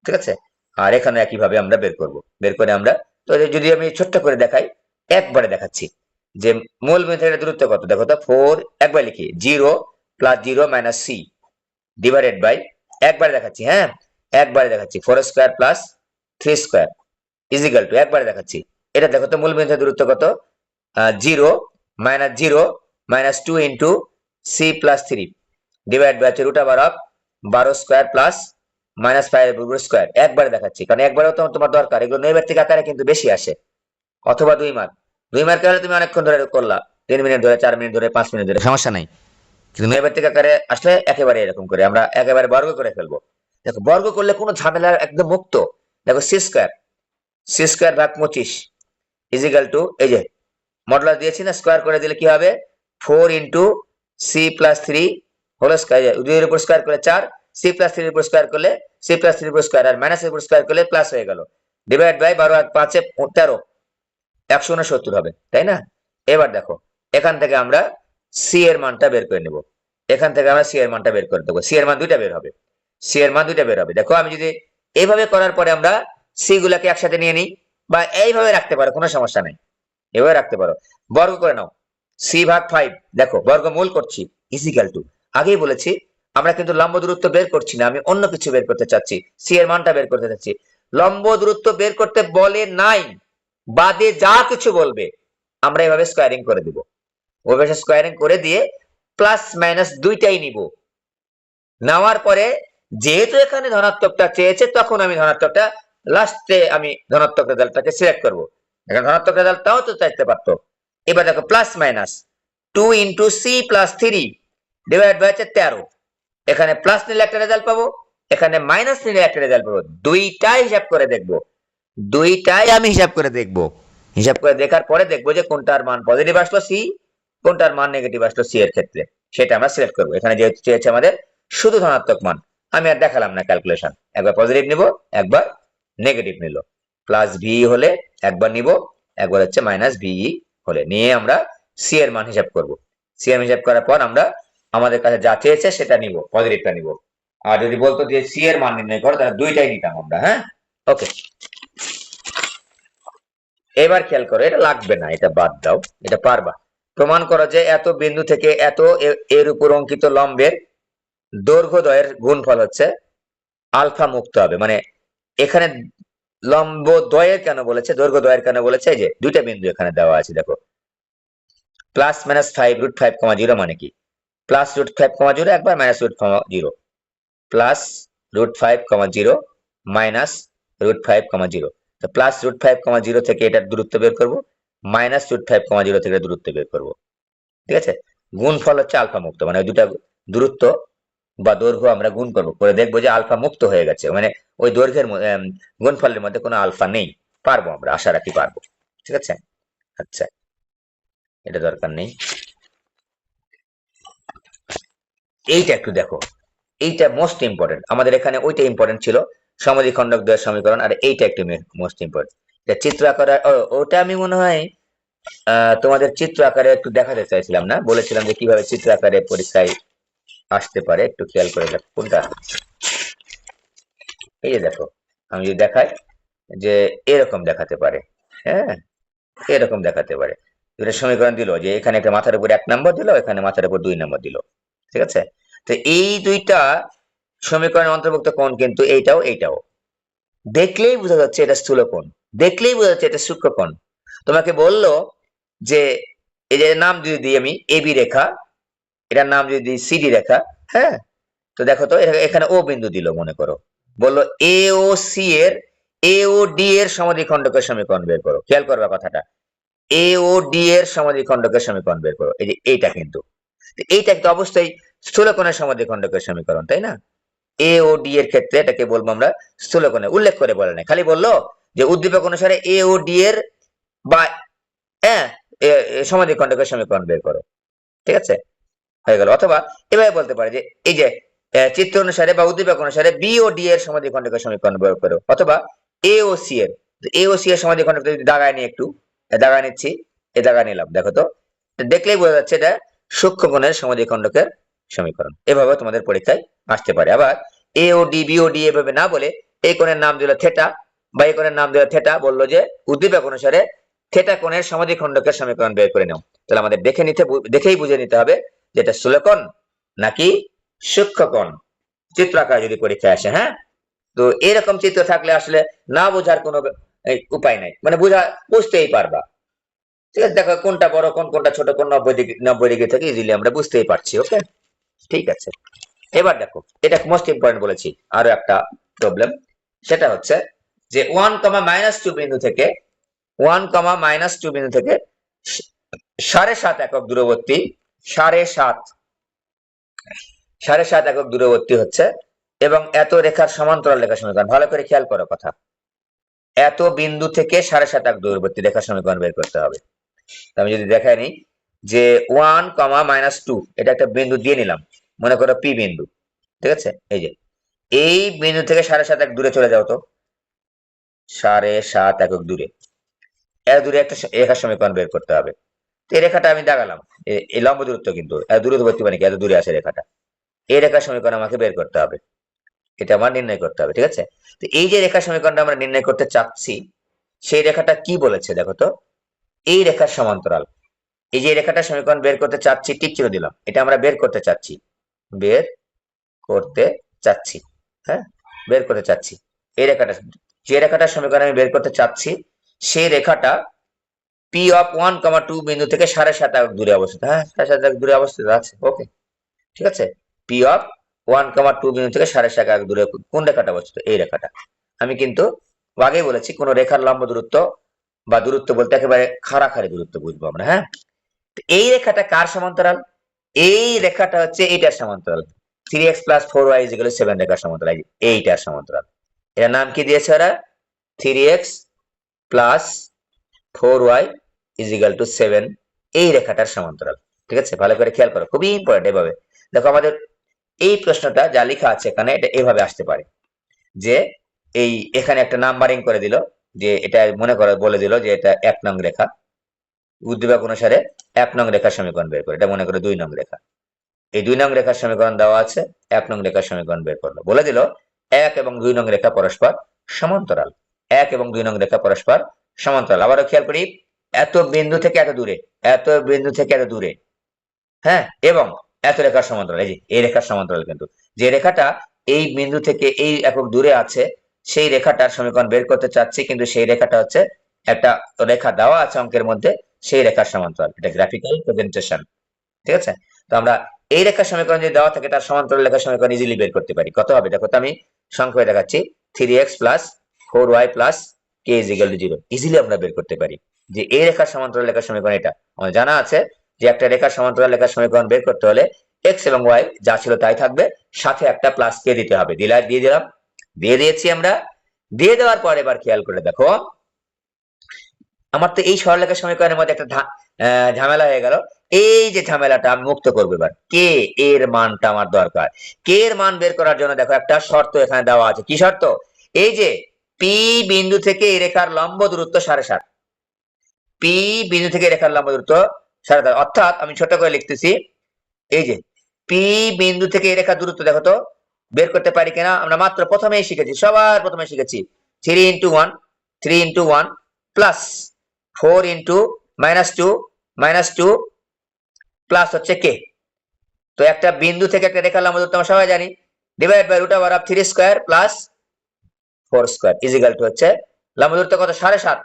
ঠিক আছে। আর এখানে একইভাবে আমরা বের করব, বের করে আমরা, তো যদি আমি ছোট্ট করে দেখাই, একবারে দেখাচ্ছি, যে মূল বিন্দু থেকে দূরত্ব কত, দেখো তো 4, একবার লিখি 0 plus 0 minus c divided by, একবারে দেখাচ্ছি, হ্যাঁ একবারে দেখাচ্ছি, 4 square plus 3 square equal to, একবারে দেখাচ্ছি। এটা দেখো তো, মূলবিন্দু দূরত্ব কত? 0 minus 2 into c plus 3 divide by root over of 12 square plus minus 5 square. একবারে দেখাচ্ছি, কারণ একবারেও তো তোমার দরকার, এগুলো নৈর্ব্যক্তিক আকারে কিন্তু বেশি আসে। অথবা 2 মার্ক, 2 মার্ক হলে তুমি অনেকক্ষণ ধরে করলা, 3 মিনিট ধরে, 4 মিনিট ধরে, 5 মিনিট ধরে, সমস্যা নাই। কিন্তু নৈর্ব্যক্তিক আকারে আসলে একেবারে এরকম করে আমরা একেবারে বর্গ করে ফেলবো। দেখো বর্গ করলে কোনো ঝামেলা, একদম মুক্ত। দেখো সি স্কোয়ার ভাগ 25 ইজিক্যাল টু, এই যে মডুলাস দিয়েছি না, স্কোয়ার করে দিলে কি হবে? 4 into c plus 3 whole square, 2 এর উপর স্কোয়ার করলে 4, সি প্লাস 3 এর উপর স্কোয়ার করলে সি প্লাস 3 এর উপর স্কোয়ার, আর মাইনাস এর উপর স্কোয়ার করলে প্লাস হয়ে গেল, ডিভাইড বাই 12 আর 5 13, 169 হবে, তাই না? এবার দেখো, এখান থেকে আমরা সি এর মানটা বের করে নেব। এখান থেকে আমরা সি এর মানটা বের করে দেবো। সি এর মান দুইটা বের হবে, সি এর মান দুইটা বের হবে। দেখো আমি যদি এইভাবে করার পরে আমরা সি গুলাকে একসাথে নিয়ে নিই, বা এইভাবে রাখতে পারো, কোনো সমস্যা নাই, এভাবে রাখতে পারো। বর্গ করে নাও, সি ভাগ 5, দেখো বর্গমূল করছি, ইজিক্যাল টু, আগেই বলেছি আমরা কিন্তু লম্ব দূরত্ব বের করছি না, আমি অন্য কিছু বের করতে চাচ্ছি, সি এর মানটা বের করতে চাচ্ছি। লম্ব দূরত্ব বের করতে বলে নাই, বাদে যা কিছু বলবে আমরা এভাবে স্কোয়ারিং করে দিব। ওভাবে স্কোয়ারিং করে দিয়ে প্লাস মাইনাস দুইটাই নিব। নেওয়ার পরে যেহেতু এখানে ধনাত্মকটা চেয়েছে, তখন আমি ধনাত্মকটা লাস্টে, আমি ধনাত্মক রেজাল্টটাকে সিলেক্ট করব। এখন ধনাত্মক রেজাল্টটাও তো চাইতে পারতো। এবার দেখো plus minus 2 into c plus 3 divide by 13, এখানে প্লাস নিলে একটা রেজাল্ট পাবো, এখানে মাইনাস নিলে একটা রেজাল্ট পাবো। দুইটাই হিসাব করে দেখবো, দুইটাই আমি হিসাব করে দেখবো। হিসাব করে দেখার পরে দেখবো যে কোনটার মান পজিটিভ আসলো সি, কোনটার মান নেগেটিভ আসলো সি এর ক্ষেত্রে, সেটা আমরা সিলেক্ট করবো। এখানে যেহেতু চেয়েছে আমাদের শুধু ধনাত্মক মান, আমি আর দেখালাম না ক্যালকুলেশন, একবার পজিটিভ নিব, একবার নেগেটিভ নিল। প্লাস ভি হলে একবার নিব, একবার হচ্ছে মাইনাস ভিই হলে নিয়ে আমরা সি এর মান হিসাব করব। সি এর হিসাব করার পর আমরা আমাদের কাছে যা চেয়েছে সেটা নিব, পজিটিভটা নিব। আর যদি বলতো যে সি এর মান নির্ণয় করো, তাহলে দুইটাই নিতাম আমরা। হ্যাঁ, ওকে। এবার খেয়াল করো, এটা লাগবে না, এটা বাদ দাও, এটা পারবা। প্রমাণ করো যে এত বিন্দু থেকে এত এর উপর অঙ্কিত লম্বের দৈর্ঘ্য দ্বয়ের গুণফল হচ্ছে আলফা মুক্ত হবে। মানে এখানে লম্ব দ্বয়ের কেন বলেছে, দৈর্ঘ্য দ্বয়ের কেন বলেছে? এই যে দুইটা বিন্দু এখানে দেওয়া আছে, দেখো প্লাস মাইনাস 5 √5, মানে কি? প্লাস √5, একবার মাইনাস √5, প্লাস √5, মাইনাস √5, তো প্লাস √5, থেকে এটার দূরত্ব বের করব, মাইনাস √5, থেকে দূরত্ব বের করব। ঠিক আছে, গুণফল হচ্ছে আলফা মুক্ত, মানে ওই দুটা দূরত্ব বা দৈর্ঘ্য আমরা গুণ করবো, করে দেখবো যে আলফা মুক্ত হয়ে গেছে, মানে ওই দৈর্ঘ্যের গুণফলের মধ্যে কোনো আলফা নেই। পারবো আমরা, আশা রাখি পারবো। ঠিক আছে, আচ্ছা এটা দরকার নেই। এইটা একটু দেখো, এইটা মোস্ট ইম্পর্টেন্ট, আমাদের এখানে ওইটা ইম্পর্টেন্ট ছিল, সমদ্বিখণ্ডক দ্বয়ের সমীকরণ, আর এইটা একটু মোস্ট ইম্পর্টেন্ট। এটা চিত্র আকারে, ওটা আমি মনে হয় তোমাদের চিত্র আকারে একটু দেখাতে চাইছিলাম না, বলেছিলাম যে কিভাবে চিত্র আকারে পরীক্ষায় আসতে পারে, একটু খেয়াল করে দেখো কোনটা। এই যে দেখো, আমি যদি দেখাই যে এরকম দেখাতে পারে, হ্যাঁ এরকম দেখাতে পারে। দুটো সমীকরণ দিল, যে এখানে একটা মাথার উপর 1 নম্বর দিল, এখানে মাথার উপর 2 নম্বর দিল। ঠিক আছে, তো এই দুইটা সমীকরণের অন্তর্ভুক্ত কোণ কিন্তু এইটাও এইটাও। দেখলেই বোঝা যাচ্ছে এটা স্থূলকোণ, দেখলেই বোঝা যাচ্ছে এটা সূক্ষ্মকোণ। তোমাকে বললো যে এই যে নাম যদি দিই আমি এবি রেখা, এটার নাম যদি দিই সিডি রেখা, হ্যাঁ, তো দেখো তো এখানে ও বিন্দু দিল, মনে করো বললো এ ও সি এর, এ ও ডি এর সমদ্বিখণ্ডকের সমীকরণ বের করো। খেয়াল করবা কথাটা, এ ও ডি এর সমদ্বিখণ্ডকের সমীকরণ বের করো। এই যে এইটা কিন্তু, এইটা কিন্তু অবশ্যই স্থূলকোণের সমদ্বিখণ্ডকের সমীকরণ, তাই না? এ ও ডি এর ক্ষেত্রে এটাকে বলবো আমরা স্থূলকোণে, উল্লেখ করে বলে নাই, খালি বললো যে উদ্দীপক অনুসারে এ ও ডি এর বা হ্যাঁ সমদ্বিখণ্ডকের সমীকরণ বের করো। ঠিক আছে, হয়ে গেল। অথবা এভাবে বলতে পারে যে এই যে চিত্র অনুসারে বা উদ্দীপক অনুসারে বি ও ডি এর সমদ্বিখণ্ডকের সমীকরণ বের করো, অথবা এ ও সি এর, এ ও সি এর সমদ্বিখণ্ডক যদি দাগায় নিই, একটু দাগায় নিচ্ছি, এ দাগায় নিলাম, দেখো তো দেখলেই বোঝা যাচ্ছে এটা সূক্ষ্মকোণের সমদ্বিখণ্ডকের সমীকরণ। এভাবে তোমাদের পরীক্ষায় আসতে পারে। আবার এ ও ডি, বি ও ডি এভাবে না বলে এই কোণের নাম দিল থেটা, বা এই কোণের নাম দিল থেটা, বললো যে উদ্দীপক অনুসারে থেটা কোণের সমদ্বিখণ্ডকের সমীকরণ বের করে নাও। তাহলে আমাদের দেখেই বুঝে নিতে হবে যে এটা স্থূলকোণ নাকি সূক্ষ্মকোণ, চিত্র আকারে যদি পরীক্ষায় আসে। হ্যাঁ, তো এরকম চিত্র থাকলে আসলে না বোঝার কোনো উপায় নাই, মানে বুঝতেই পারবা। ঠিক আছে, দেখো কোনটা বড় কোনটা ছোট, কোন 90 ডিগ্রি থেকে ইজিলি আমরা বুঝতেই পারছি। ওকে, ঠিক আছে। এবার দেখো, এটা মোস্ট ইম্পর্টেন্ট বলেছি, আরো একটা প্রবলেম, সেটা হচ্ছে যে 1, -2 বিন্দু থেকে 1, -2 বিন্দু থেকে 7.5 একক দূরবর্তী, 7.5 একক দূরবর্তী হচ্ছে, এবং এত রেখার সমান্তরাল রেখা সমীকরণ। ভালো করে খেয়াল করো কথা, এত বিন্দু থেকে 7.5 একক দূরবর্তী রেখা সমীকরণ বের করতে হবে। আমি যদি দেখাই নিই যে 1, -2, এটা একটা বিন্দু দিয়ে নিলাম, মনে করো পি বিন্দু। ঠিক আছে, এই যে এই বিন্দু থেকে 7.5 একক দূরে চলে যাও তো, 7.5 একক দূরে, এত দূরে একটা রেখার সমীকরণ বের করতে হবে। এই রেখাটা আমি দেখালাম, এই লম্ব দূরত্ব, কিন্তু এত দূরবর্তী মানে কি, এত দূরে আছে রেখাটা, এই রেখার সমীকরণ আমাকে বের করতে হবে, এটা আমার নির্ণয় করতে হবে। ঠিক আছে, তো এই যে রেখার সমীকরণটা আমরা নির্ণয় করতে চাচ্ছি, সেই রেখাটা কি বলেছে দেখো তো, এই রেখার সমান্তরাল। এই যে রেখাটার সমীকরণ বের করতে চাচ্ছি, টিক চিহ্ন দিলাম, এটা আমরা বের করতে চাচ্ছি, বের করতে চাচ্ছি, হ্যাঁ, বের করতে চাচ্ছি। এই রেখাটা, যে রেখাটার সমীকরণ আমি বের করতে চাচ্ছি, সেই রেখাটা পি অফ 1, 2 বিন্দু থেকে 7.5 একক দূরে অবস্থিত। হ্যাঁ, 7.5 একক দূরে অবস্থিত আছে। ওকে, ঠিক আছে, পি অফ 1, 2 বিন্দু থেকে 7.5 একক দূরে কোন রেখাটা অবস্থিত, এই রেখাটা। আমি কিন্তু আগেই বলেছি, কোন রেখার লম্ব দূরত্ব বা দূরত্ব বলতে একেবারে খাড়াখাড়ি দূরত্ব বুঝবো আমরা। হ্যাঁ, এই রেখাটা কার সমান্তরাল, এই রেখাটা হচ্ছে এইটার সমান্তরাল, 3x + 4y = 7 রেখার সমান্তরাল, এইটার সমান্তরাল। এর নাম কি দিয়েছে ওরা, 3x + 4y = 7, এই রেখাটার সমান্তরাল। ঠিক আছে, ভালো করে খেয়াল করো, খুবই ইম্পর্টেন্ট। এভাবে দেখো, আমাদের এই প্রশ্নটা যা লেখা আছে এখানে, এটা এভাবে আসতে পারে যে এই এখানে একটা নাম্বারিং করে দিল, যে এটা মনে করো বলে দিল যে এটা 1 নং রেখা, উদ্দীপক অনুসারে 1 নং রেখার সমীকরণ বের করে, এটা মনে করো 2 নং রেখা। এই 2 নং রেখার সমীকরণ দেওয়া আছে, 1 নং রেখার সমীকরণ বের করলো, বলে দিল 1 এবং 2 নং রেখা পরস্পর সমান্তরাল, 1 এবং 2 নং রেখা পরস্পর সমান্তরাল। আবারও খেয়াল করি, এত বিন্দু থেকে এত দূরে, এত বিন্দু থেকে এত দূরে, হ্যাঁ, এবং এত রেখার সমান্তরাল, এই যে এই রেখার সমান্তরাল, কিন্তু যে রেখাটা এই বিন্দু থেকে এই একক দূরে আছে, সেই রেখাটার সমীকরণ বের করতে চাচ্ছি, কিন্তু সেই রেখাটা হচ্ছে একটা রেখা দেওয়া আছে অঙ্কের মধ্যে, সেই রেখার সমান্তরাল। এটা গ্রাফিক্যাল প্রেজেন্টেশন। ঠিক আছে, তো আমরা এই রেখার সমীকরণ যদি দেওয়া থাকে, তার সমান্তরাল রেখার সমীকরণ ইজিলি বের করতে পারি। কত হবে দেখো তো, আমি সংখ্যায় দেখাচ্ছি, 3x + 4y + k = 0, ইজিলি আমরা বের করতে পারি যে এই রেখার সমান্তরাল রেখার সমীকরণ এটা। আমাদের জানা আছে যে একটা রেখার সমান্তরাল রেখার সমীকরণ বের করতে হলে x এবং y যা ছিল তাই থাকবে, সাথে একটা প্লাস কে দিতে হবে। দিয়ে দিলাম, দিয়ে দিয়েছি আমরা। দিয়ে দেওয়ার পর এবার খেয়াল করে দেখো, আমার তো এই সরলরেখার সমীকরণের মধ্যে একটা ঝামেলা হয়ে গেল। এই যে ঝামেলাটা আমি মুক্ত করবো এবার, কে এর মানটা আমার দরকার। কে এর মান বের করার জন্য দেখো একটা শর্ত এখানে দেওয়া আছে। কি শর্ত, এই যে পি বিন্দু থেকে এই রেখার লম্ব দূরত্ব 7.5, পি বিন্দু থেকে রেখার লম্ব দূরত্ব 7.5, অর্থাৎ আমি ছোট করে লিখতেছি, এই যে পি বিন্দু থেকে এই রেখার দূরত্ব দেখো তো বের করতে পারি কিনা। আমরা মাত্র প্রথমেই শিখেছি, সবার প্রথমে শিখেছি 3 × 1 প্লাস 4 - 2 প্লাস হচ্ছে কে। তো একটা বিন্দু থেকে একটা রেখার লম্ব দূরত্ব আমরা সবাই জানি, ডিভাইড বাই √3² + 4² হচ্ছে লম্ব দূরত্ব কত, 7.5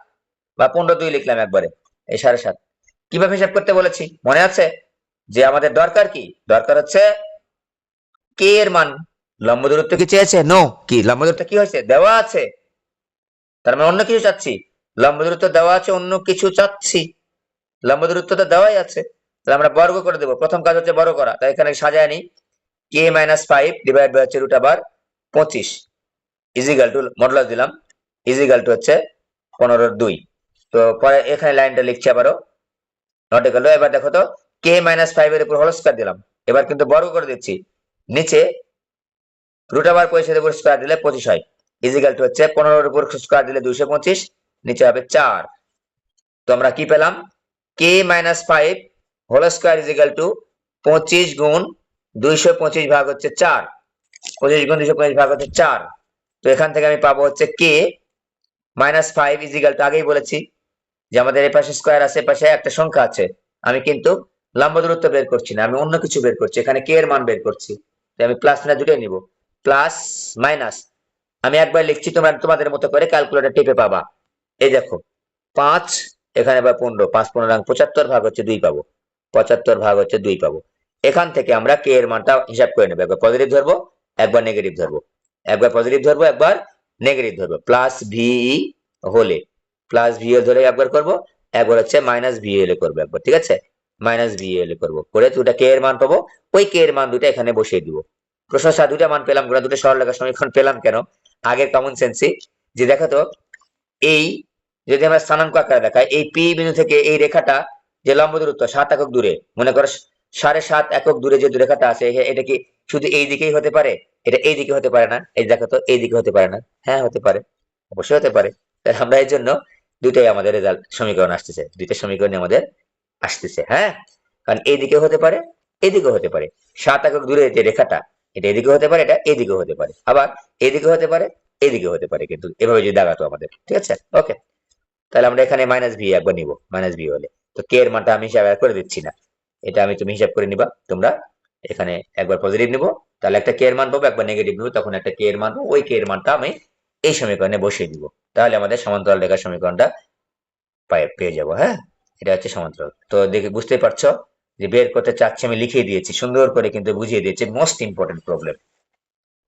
বা 15.2 লিখলাম একবারে, এই 7.5। কিভাবে হিসাব করতে বলেছি মনে আছে, যে আমাদের দরকার কি, দরকার হচ্ছে কে এর মান। লম্ব দূরত্ব কি চেয়েছে, নো, কি লম্ব দূরত্ব কি হয়েছে, দেওয়া আছে, তার মানে অন্য কিছু চাচ্ছি। লম্ব দূরত্ব দেওয়া আছে, অন্য কিছু চাচ্ছি, লম্ব দূরত্ব তো দেওয়াই আছে, তাহলে আমরা বর্গ করে দেবো। প্রথম কাজ হচ্ছে বর্গ করা, তাই এখানে সাজায় নি, k-5 ডিভাইড বাই হচ্ছে √25 মডুলাস দিলাম, হচ্ছে 15/2। তো পরে এখানে লাইনটা লিখছি আবারও, নট ইকুয়াল টু, এবার দেখো তো k-5 এর উপর হোল স্কয়ার দিলাম, এবার কিন্তু বর্গ করে দিচ্ছি, নিচে √25 উপর স্কয়ার দিলে 25 হয়, হচ্ছে 15 উপর স্কয়ার দিলে 225, নিচে হবে 4। তো আমরা কি পেলাম, k-5 হোল স্কয়ার 25 গুণ 225 ভাগ হচ্ছে 4, 25 গুণ 225 ভাগ হচ্ছে 4। তো এখান থেকে আমি পাবো হচ্ছে k-5 আগেই বলেছি যে আমাদের এই পাশে স্কয়ার আছে, পাশে একটা সংখ্যা আছে, আমি কিন্তু লম্ব দূরত্ব বের করছি না, আমি অন্য কিছু বের করছি, এখানে কে এর মান বের করছি। তো আমি প্লাস না দুটোই নিব, প্লাস মাইনাস আমি একবার লিখছি, তোমরা তোমাদের মতো করে ক্যালকুলেটর টিপে পাবা। এই দেখো 5 এখানে বা 15, 5 15 75 ভাগ হচ্ছে 2 পাবো, 75 ভাগ হচ্ছে 2 পাবো। এখান থেকে আমরা কে এর মানটা হিসাব করে নেবো, একবার পজিটিভ ধরবো একবার নেগেটিভ ধরবো, একবার পজিটিভ ধরবো একবার নেগেটিভ ধরবো, প্লাস ভিই হলে প্লাস ভিএল ধরে একবার করবো, একবার হচ্ছে মাইনাস ভিএল করবো একবার, ঠিক আছে, মাইনাস ভিএল করবো, করে দুটা কে এর মান পাবো, ওই কে এর মান দুটো এখানে বসিয়ে দিব। প্রশ্ন দুটা মান পেলাম, দুটো সরলরেখার সমীকরণ পেলাম কেন, আগের কমন সেন্সই যে দেখো তো, এই যদি আমরা স্থানাঙ্ক আকারে দেখাই, এই পি বিন্দু থেকে এই রেখাটা যে লম্ব দূরত্ব 7 একক দূরে, মনে করো 7.5 একক দূরে যে রেখাটা আছে, এটা কি শুধু এই দিকেই হতে পারে, এটা এই দিকে হতে পারে না, এই দেখো তো এই দিকে হতে পারে না, হ্যাঁ হতে পারে, অবশ্যই হতে পারে। তাহলে আমরা এর জন্য দুইটাই আমাদের রেজাল্ট সমীকরণ আসতেছে, দুইটা সমীকরণ আমাদের আসতেছে, হ্যাঁ, কারণ এইদিকে হতে পারে এইদিকে হতে পারে, 7 একক দূরে যে রেখাটা এটা এদিকে হতে পারে, এটা এদিকে হতে পারে, আবার এদিকে হতে পারে এদিকে হতে পারে, কিন্তু এভাবে যদি দাগাতো আমাদের, ঠিক আছে, ওকে। তাহলে আমরা এখানে মাইনাস ভি একবার নিব, মাইনাস ভি হলে তো কে এর মানটা আমি হিসাব করে দিচ্ছি না, এটা আমি তুমি হিসাব করে নিবা তোমরা, এখানে একবার পজিটিভ নিব তাহলে একটা কে এর মান পাবো, একবার নেগেটিভ নিব তখন একটা কে এর মান পাবো, ওই কে এর মানটা আমি এই সমীকরণে বসিয়ে দিব, তাহলে আমাদের সমান্তরাল রেখার সমীকরণটা পেয়ে যাবো, হ্যাঁ, এটা হচ্ছে সমান্তরাল। তো দেখে বুঝতেই পারছো যে বের করতে চাচ্ছি, আমি লিখিয়ে দিয়েছি সুন্দর করে কিন্তু বুঝিয়ে দিয়েছি, মোস্ট ইম্পর্টেন্ট প্রবলেম।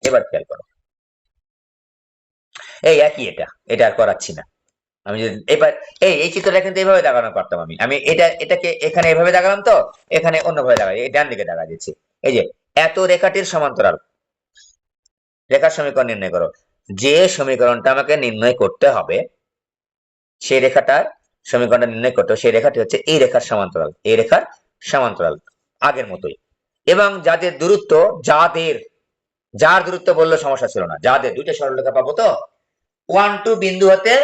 এবার খেয়াল করো, এই একই এটা আর করাচ্ছি না, আমি যদি এবার এই চিত্রটা কিন্তু এইভাবে দাগানো পারতাম, আমি আমি এটাকে এখানে এভাবে দাগালাম, তো এখানে অন্যভাবে দাগাই, এই ডান দিকে দাগা দিচ্ছি, এই যে এত রেখাটির সমান্তরাল রেখার সমীকরণ নির্ণয় করো, যে সমীকরণটা আমাকে নির্ণয় করতে হবে, সেই রেখাটার সমীকরণটা নির্ণয় করতে হবে, সেই রেখাটি হচ্ছে এই রেখার সমান্তরাল, এই রেখার সমান্তরাল আগের মতোই, এবং যাদের দূরত্ব যার দূরত্ব বললে সমস্যা ছিল না, যাদের দুইটা সরলরেখা পাবো, তো 1 2 বিন্দু হতে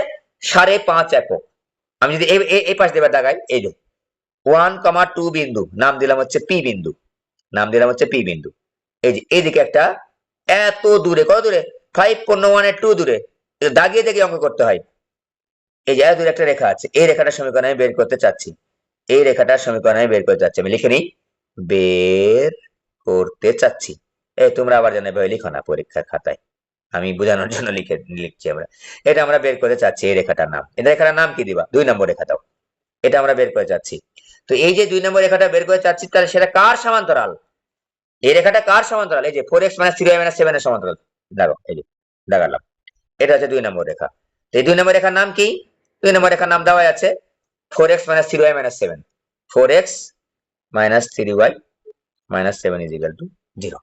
5.5 একক, আমি যদি এই পাশ দিয়ে দাগাই, এই যে 1,2 বিন্দু নাম দিলাম হচ্ছে পি বিন্দু, নাম দিলাম হচ্ছে পি বিন্দু, এই যে এইদিকে একটা এত দূরে, কত দূরে, 5.1 দূরে, দাগিয়ে দাগিয়ে অঙ্ক করতে হয়, এই যে এত দূরে একটা রেখা আছে, এই রেখাটার সমীকরণ আমি বের করতে চাচ্ছি, এই রেখাটার সমীকরণ আমি বের করতে চাচ্ছি, আমি লিখে নিই বের করতে চাচ্ছি, এই তোমরা আবার জানো ভাই লিখো না পরীক্ষার খাতায়, আমি বোঝানোর জন্য লিখছি আমরা, এটা আমরা বের করতে চাচ্ছি, এই রেখাটার নাম, এটা রেখাটার নাম কি দিবা, 2 নম্বর রেখা দাও, এটা আমরা বের করে যাচ্ছি। তো এই যে 2 নম্বর রেখাটা বের করে যাচ্ছি, তাহলে সেটা কার সমান্তরাল, এই রেখাটা কার সমান্তরাল, এই যে 4x - 3y - 7 এর সমান্তরাল, দেখো এই যে দেখালাম, এটা হচ্ছে 2 নম্বর রেখা। তো এই 2 নম্বর রেখার নাম কি, 2 নম্বর রেখার নাম দেওয়া আছে 4x - 3y - 7, 4x - 3y - 7 = 0।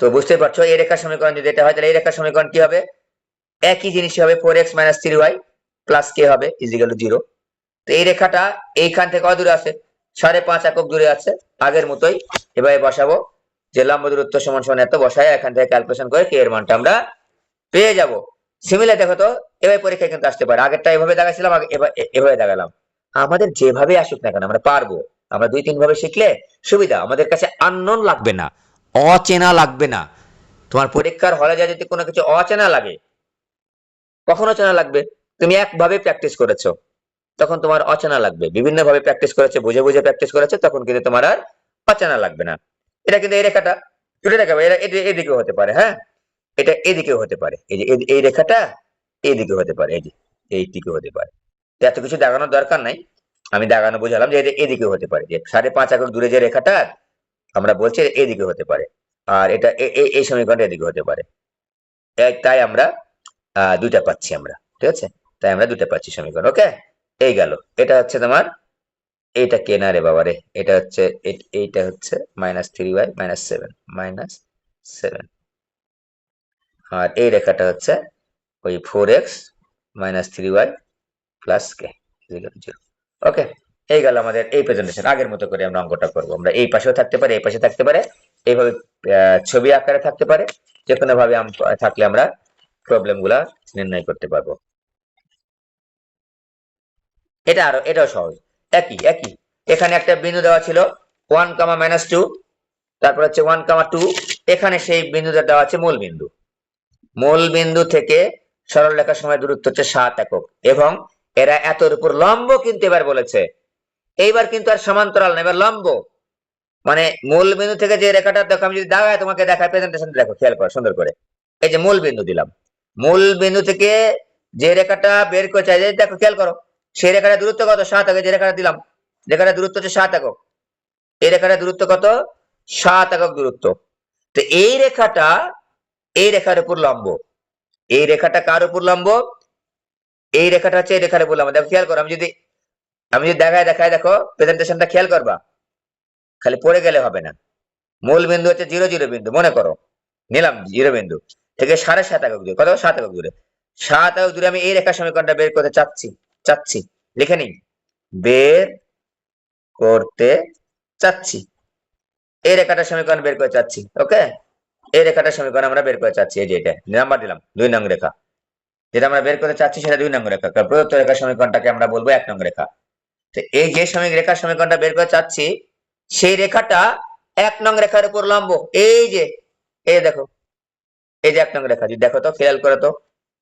তো বুঝতে পারছো এই রেখার সমীকরণ যদি এটা হয়, তাহলে এই রেখার সমীকরণ কি হবে, একই জিনিসই হবে, 4x - 3y প্লাস কে হবে = 0। তো এই রেখাটা এইখান থেকে কত দূরে আছে, 5.5 একক দূরে আছে, আগের মতোই এভাবে বসাবো, যে লম্ব দূরত্ব সমান সমান এত বসায়, এখান থেকে ক্যালকুলেশন করে কে এর মানটা আমরা পেয়ে যাব। সিমিলার দেখো তো এভাবে পরীক্ষা কিন্তু আসতে পারে, আগেরটা এভাবে দেখাছিলাম, এভাবে দেখালাম, আমাদের যেভাবে আসুক না কেন আমরা পারবো, আমরা 2-3 ভাবে শিখলে সুবিধা, আমাদের কাছে আননোন লাগবে না, অচেনা লাগবে না, তোমার পরীক্ষার হলে যা যদি কোনো কিছু অচেনা লাগে, কখনো চেনা লাগবে, তুমি একভাবে প্র্যাকটিস করেছো তখন তোমার অচেনা লাগবে, বিভিন্ন ভাবে প্র্যাকটিস করেছে, বুঝে বুঝে প্র্যাকটিস করেছে, তখন কিন্তু তোমার আর অচেনা লাগবে না। এটা কিন্তু এই রেখাটা তুলে দেখাবে, এটা এদিকেও হতে পারে, হ্যাঁ, এটা এদিকেও হতে পারে, এই যে এই রেখাটা এইদিকে হতে পারে, এই যে এইদিকে হতে পারে, এত কিছু দেখানোর দরকার নাই, আমি দেখানো বুঝালাম যে এদিকে হতে পারে, যে 5.5 একক দূরে যে রেখাটা আমরা বলছি এদিকে হতে পারে, আর এটা এই সমীকরণটা এদিকে হতে পারে, তাই আমরা দুইটা পাচ্ছি আমরা, ঠিক আছে, তাই আমরা দুইটা পাচ্ছি সমীকরণ, ওকে। এই গেল, এটা হচ্ছে তোমার, এইটা কে না রে বাবা রে, এটা হচ্ছে এইটা হচ্ছে -3y - 7 -7, আর এই রেখাটা হচ্ছে ওই 4x - 3y + k = 0, ওকে। এই গেল আমাদের এই প্রেজেন্টেশন, আগের মতো করে আমরা অঙ্কটা করবো, আমরা এই পাশেও থাকতে পারে, এই পাশে থাকতে পারে, এইভাবে ছবি আকারে থাকতে পারে, যে কোনো ভাবে থাকলে আমরা প্রবলেম গুলা নির্ণয় করতে পারবো। এটাও সহজ, একই এখানে একটা বিন্দু দেওয়া ছিল 1, -2, তারপর হচ্ছে 1, 2, এখানে সেই বিন্দুটা দেওয়া আছে মূল বিন্দু থেকে সরল রেখার সময় দূরত্ব হচ্ছে 7 একক, এবং এরা এতর উপর লম্ব, কিন্তু এবার বলেছে এইবার কিন্তু আর সমান্তরাল না, এবার লম্ব, মানে মূল বিন্দু থেকে যে রেখাটা দেখো, আমি যদি দাগাই তোমাকে দেখাই প্রেজেন্টেশন, দেখো খেয়াল করো সুন্দর করে, এই যে মূল বিন্দু দিলাম, মূল বিন্দু থেকে যে রেখাটা বের করে চাই, দেখো খেয়াল করো, সেই রেখাটা দূরত্ব কত 7 একক, যে রেখাটা দিলাম, রেখাটা দূরত্ব হচ্ছে 7 একক, এই রেখাটা দূরত্ব কত 7 একক দূরত্ব। তো এই রেখাটা এই রেখার উপর লম্ব, এই রেখাটা কার উপর লম্ব, এই রেখাটা হচ্ছে এই রেখার উপর লম্ব। দেখো খেয়াল করো, আমি যদি দেখায় দেখো প্রেজেন্টেশনটা খেয়াল করবা, খালি পড়ে গেলে হবে না। মূল বিন্দু হচ্ছে 0 0 বিন্দু, মনে করো নিলাম 0 বিন্দু থেকে 7.5 একক দূরে, কত 7 একক দূরে, 7 একক দূরে আমি এই রেখা সমীকরণটা বের করতে চাচ্ছি, লিখে নিই, বের করতে চাচ্ছি, এই রেখাটার সমীকরণ বের করতে চাচ্ছি। ওকে, এই রেখাটার সমীকরণ আমরা বের করতে চাচ্ছি, এই যে এটা নাম্বার দিলাম 2 নং রেখা, যেটা আমরা বের করতে চাচ্ছি সেটা 2 নং রেখা, প্রদত্ত রেখার সমীকরণটাকে আমরা বলবো 1 নং রেখা। তো এই যে রেখার সমীকরণটা বের করতে চাচ্ছি, সেই রেখাটা 1 নং রেখার উপর লম্ব, এই যে এই দেখো, এই যে 1 নং রেখা, যদি দেখো তো খেয়াল করো তো,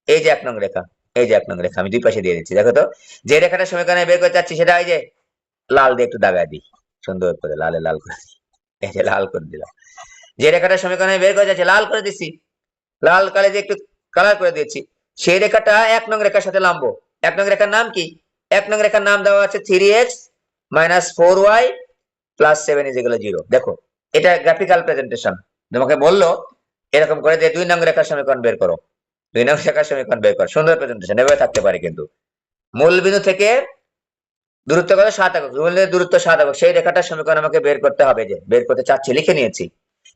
এই যে 1 নং রেখা, এই যে 1 নং রেখা আমি দুই পাশে দিয়ে দিচ্ছি, দেখো তো যে রেখাটা সমীকরণে বের করতে চাচ্ছি সেটা এই যে লাল দিয়ে একটু দাগায় দিই, সুন্দর করে লাল করে দিই, এই যে লাল করে দিলাম, যে রেখাটা সমীকরণে বের করে যাচ্ছে লাল করে দিচ্ছি, লাল কালে যে একটু কালার করে দিয়েছি, সেই রেখাটা 1 নং রেখার সাথে লম্ব। 1 নং রেখার নাম কি, 1 নং রেখার নাম দেওয়া আছে 3x - 4y + 7 = 0। দেখো এটা গ্রাফিক্যাল প্রেজেন্টেশন, তোমাকে বললো এরকম করে যে 2 নং রেখার সমীকরণ বের করো, 2 নং রেখার সমীকরণ বের করো, সুন্দর প্রেজেন্টেশন এভাবে থাকতে পারে। কিন্তু মূল বিন্দু থেকে দূরত্ব কত 7 একক, মূল বিন্দুর দূরত্ব 7 একক, সেই রেখাটার সমীকরণ আমাকে বের করতে হবে, যে বের করতে চাচ্ছি লিখে নিয়েছি,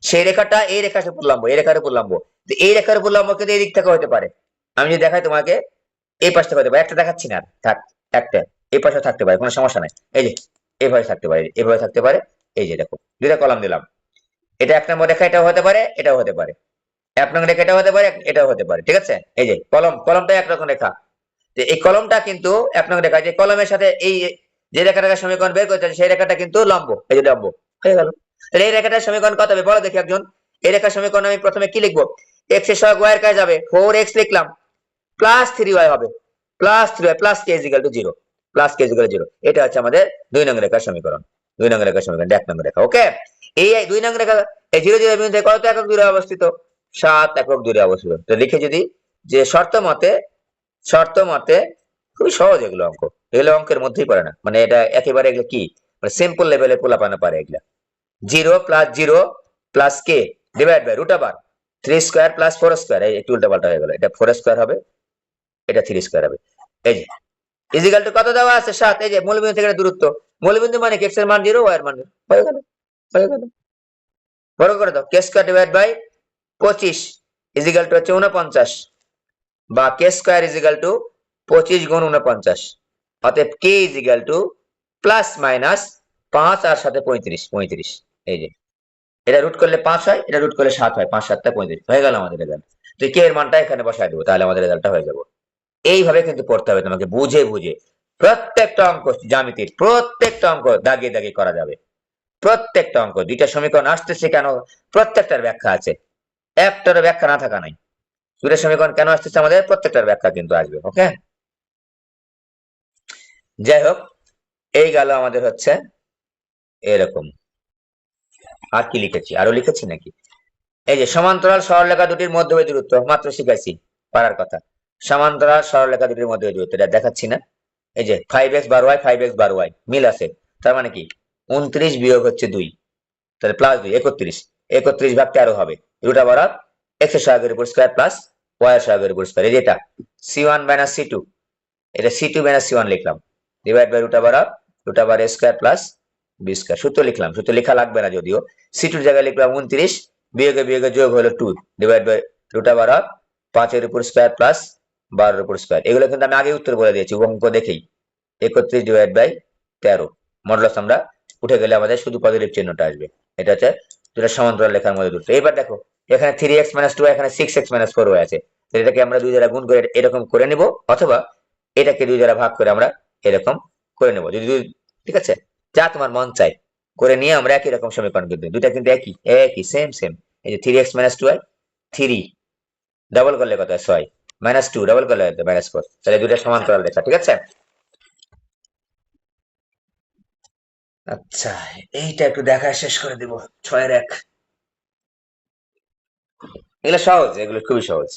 সেই রেখাটা এই রেখার উপর লম্ব, এই রেখার উপর লম্ব। তো এই রেখার উপর লম্ব কিন্তু এই দিক থেকে হতে পারে, আমি যদি দেখাই তোমাকে এই পাশ থেকে হতে পারে, একটা দেখাচ্ছি না থাক, একটা এই পাশে থাকতে পারে, কোনো সমস্যা নাই, এই যে এইভাবে থাকতে পারে, এইভাবে থাকতে পারে, এই যে দেখো দুইটা কলাম দিলাম, এটা 1 নম্বর রেখা, এটাও হতে পারে এটাও হতে পারে, 1 নং রেখা এটাও হতে পারে এটাও হতে পারে, ঠিক আছে। এই যে কলমটা একরকম রেখা, তো এই কলমটা কিন্তু 1 নং রেখা, যে কলমের সাথে এই যে রেখাটার সমীকরণ বের করতে সেই রেখাটা কিন্তু লম্ব, এই যে লম্ব হয়ে গেল। তাহলে এই রেখাটার সমীকরণ কত হবে বলো দেখি একজন, এই রেখার সমীকরণ আমি প্রথমে কি লিখবো, x এর সহগ y এর কাছে যাবে, 4x লিখলাম, প্লাস 3y হবে, plus 3y plus k = 0, plus k = 0। এটা হচ্ছে আমাদের 2 নং রেখার সমীকরণ, 2 নং রেখার সমীকরণ 1 নং রেখা। ওকে, এই 2 নং রেখা এই 0 0 বিন্দু থেকে কত একক দূরে অবস্থিত, 7 একক দূরে অবস্থিত। তো লিখে যদি যে শর্ত মতে খুবই সহজ এগুলো অঙ্ক, এগুলো অঙ্কের মধ্যেই পড়ে না, মানে এটা একেবারে এগুলো কি মানে সিম্পল লেভেলে পোলাপানা পারে এগুলা। 0 + 0 + k √3² + 4², এই একটু উল্টা পাল্টা হয়ে গেল, এটা 4² হবে, এটা 3² হবে, এই যে ইজিক্যাল টু কত দেওয়া আছে 7, এই যে মূলবিন্দু থেকে দূরত্ব, মূলবিন্দু মানে x এর মান 0, y এর মান 0, হয়ে গেল বড় করে দাও, k² / 25 হচ্ছে 49, বা k² = 25 × 49, অতএব k ± 5 আর সাথে 35, এই যে এটা রুট করলে 5 হয়, এটা রুট করলে 7 হয়, 5 7 35 হয়ে গেল আমাদের রেজাল্ট। তো k এর মানটা এখানে বসায় দেবো, তাহলে আমাদের রেজাল্টটা হয়ে যাবে। এইভাবে কিন্তু পড়তে হবে তোমাকে, বুঝে বুঝে প্রত্যেকটা অঙ্ক, জ্যামিতির প্রত্যেকটা অঙ্ক দাগিয়ে দাগিয়ে করা যাবে, প্রত্যেকটা অঙ্ক। দুইটা সমীকরণ আসতেছে কেন, প্রত্যেকটার ব্যাখ্যা আছে, একটারও ব্যাখ্যা না থাকা নাই। দুইটা সমীকরণ কেন আসতেছে আমাদের প্রত্যেকটার ব্যাখ্যা কিন্তু আসবে। ওকে, যাই হোক, এই গেল আমাদের হচ্ছে এরকম। আর কি লিখেছি, আরো লিখেছি নাকি, এই যে সমান্তরাল সরলরেখা দুটির মধ্যবর্তী দূরত্ব মাত্র শিখাইছি, পারার কথা। সমান্তরাল সরলরেখা দুটির মধ্যবর্তী দূরত্ব এটা দেখাচ্ছি না, এই যে 5x বার y 5x বার y মিল আছে, তার মানে কি 29 বিয়োগ হচ্ছে 2, তাহলে প্লাস 2 31, 31 ভাগ 13 হবে, x এর সহগের উপর স্কয়ার প্লাস y এর সহগের উপর স্কয়ার, এই যেটা c1 - c2, এটা c2 - c1 লিখলাম, divide by √a square plus b square. সূত্র লিখলাম, সূত্র লেখা লাগবে না যদিও, c2 এর জায়গায় লিখলাম 29, বিয়োগে বিয়োগে যোগ হলো 2, ডিভাইড বাই √5 এর উপর স্কয়ার প্লাস 12 এর উপর স্কয়ার। এগুলো কিন্তু আমি আগে উত্তর বলে দিয়েছি অঙ্ক দেখেই, 31 ডিভাইড বাই 13, মডুলাস আমরা উঠে গেলে আমাদের শুধু পজিটিভ চিহ্নটা আসবে। এটা হচ্ছে দুটো সমান্তরাল রেখার মধ্যে দূরত্ব। এবার দেখো এখানে 3x - 2y, এখানে 6x - 4y আছে, এটাকে আমরা 2 দ্বারা গুণ করে এরকম করে নিব, অথবা এটাকে 2 দ্বারা ভাগ করে আমরা এরকম করে নেব, যদি ঠিক আছে, যা তোমার মন চাই করে নিয়ে আমরা একই রকম সমীকরণ কিন্তু, দুটা কিন্তু একই একই সেম। এই যে 3x - 2y, 3 ডাবল করলে কত হয় 6, -2 ডাবল করলে -4, তাহলে দুটা সমান্তরাল রেখা, ঠিক আছে। আচ্ছা, এইটা একটু দেখা শেষ করে দিব, 6 এর 1, এগুলো সহজ, এগুলো খুবই সহজ।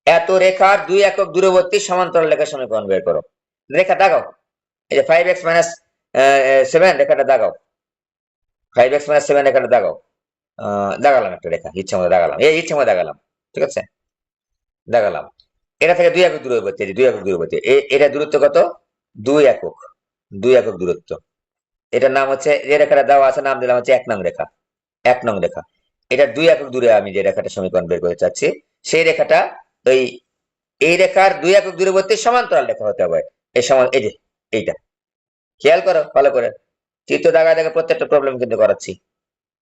এত রেখার 2 একক দূরবর্তী সমান্তরাল রেখার সমীকরণ বের করো। রেখা দাগাও, এই যে 5x মাইনাস 7 রেখাটা দাগাও, 5x মাইনাস 7 রেখাটা দাগাও। দাগালাম একটা রেখা, ইচ্ছা মতো দাগালাম, এই ইচ্ছা মতো দাগালাম, ঠিক আছে, দাগালাম। এটা থেকে 2 একক দূরবর্তী, 2 একক দূরবর্তী, এটা দূরত্ব কত? 2 একক, 2 একক দূরত্ব। এটার নাম হচ্ছে, যে রেখাটা দেওয়া আছে নাম দিলাম হচ্ছে 1 নং রেখা, 1 নং রেখা। এটা 2 একক দূরে আমি যে রেখাটা সমীকরণ বের করতে চাচ্ছি, সেই রেখাটা ওই এই রেখার 2 একক দূরবর্তী সমান্তরাল রেখা হতে হবে। এই সমান, এই যে এইটা খেয়াল করো ভালো করে, চিত্র দাগা দেখে প্রত্যেকটা প্রবলেম কিন্তু করাচ্ছি।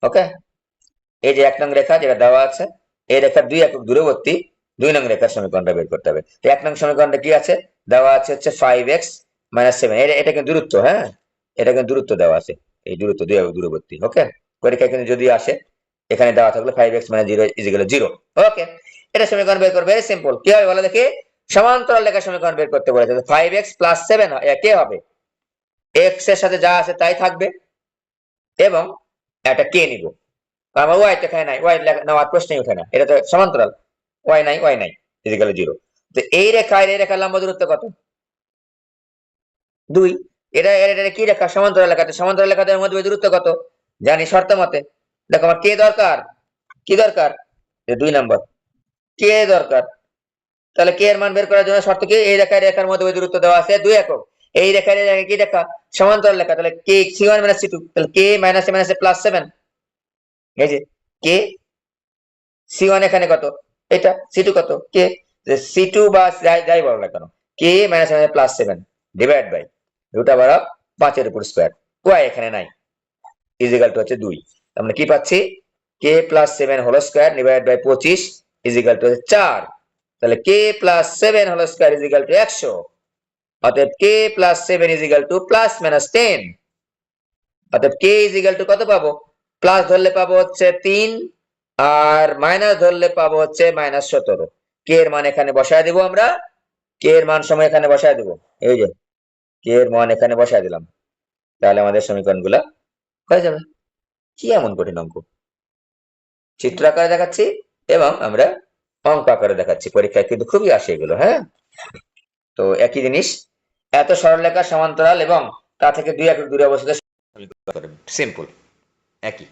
ওকে, এই যে 1 নং রেখা যেটা দেওয়া আছে, এই রেখার 2 একক দূরবর্তী 2 নং রেখার সমীকরণটা বের করতে হবে। 1 নং সমীকরণটা কি আছে? দেওয়া আছে হচ্ছে 5x মাইনাস 7, এটা কিন্তু দূরত্ব, হ্যাঁ এটা কিন্তু দূরত্ব দেওয়া আছে, এই দূরত্ব 2 একক দূরবর্তী। ওকে, পরীক্ষায় কিন্তু যদি আসে এখানে দেওয়া থাকলে 5x মাইনাস 0 ইজ ইকুয়াল 0। ওকে, এটা সমীকরণ বের করবে, ভেরি সিম্পল। কি হবে বলো দেখি? সমান্তরাল রেখার সমীকরণ বের করতে বলেছে, 5x প্লাস 7 কে হবে? x এর সাথে যা আছে তাই থাকবে এবং একটা কে নিব, আমার ওয়াই তো এখানে নাই, ওয়াই নেওয়ার প্রশ্নই ওঠে না, এটা তো সমান্তরাল, ওয়াই নাই, ওয়াই নাই, ইজিক্যাল 0। তো এই রেখার লম্ব দূরত্ব কত? 2। এটা কি রেখা? সমান্তরাল রেখা। সমান্তরাল রেখাদের মধ্যে দূরত্ব কত জানি শর্ত মতে। দেখো আমার কে দরকার, কি দরকার? 2 নাম্বার কে দরকার। তাহলে কে এর মান বের করার জন্য শর্ত কি? এই রেখার মধ্যে দূরত্ব দেওয়া আছে 2 একক, এই রেখার কি রেখা? সমান্তরাল রেখা। তাহলে কে c1 মাইনাস c2, তাহলে কে মাইনাস মাইনাস প্লাস 7, এই যে কে c1 এখানে কত, এটা c2 কত, কে c2 বা যাই বলো না কেন, K minus minus plus 7 divide by root over of 5 এর উপর স্কয়ার, ওয়াই এখানে নাই, ইজ ইকুয়াল টু হচ্ছে 2। আমরা কি পাচ্ছি? K plus 7 whole square divide by 25 is equal to 4। তাহলে K plus 7 whole square is equal to 100। অতএব K plus 7 is equal to plus minus 10। অতএব কে ইজ ইকুয়াল টু কত পাবো? প্লাস ধরলে পাবো হচ্ছে 3, আর মাইনাস ধরলে পাবো হচ্ছে মাইনাস 17। কে এর মান এখানে বসায় দিব আমরা, কে এর মান সময় এখানে বসায় দিব, এই যে কে এর মান এখানে বসায় দিলাম, তাহলে আমাদের সমীকরণ গুলা হয়ে যাবে। কি এমন কঠিন অঙ্ক? চিত্র আকারে দেখাচ্ছি এবং আমরা অঙ্ক আকারে দেখাচ্ছি, পরীক্ষায় কিন্তু খুবই আসে এগুলো। হ্যাঁ, তো একই জিনিস, এত সরলরেখা সমান্তরাল এবং তা থেকে 2 একক দূরে অবস্থিত, সিম্পল, একই।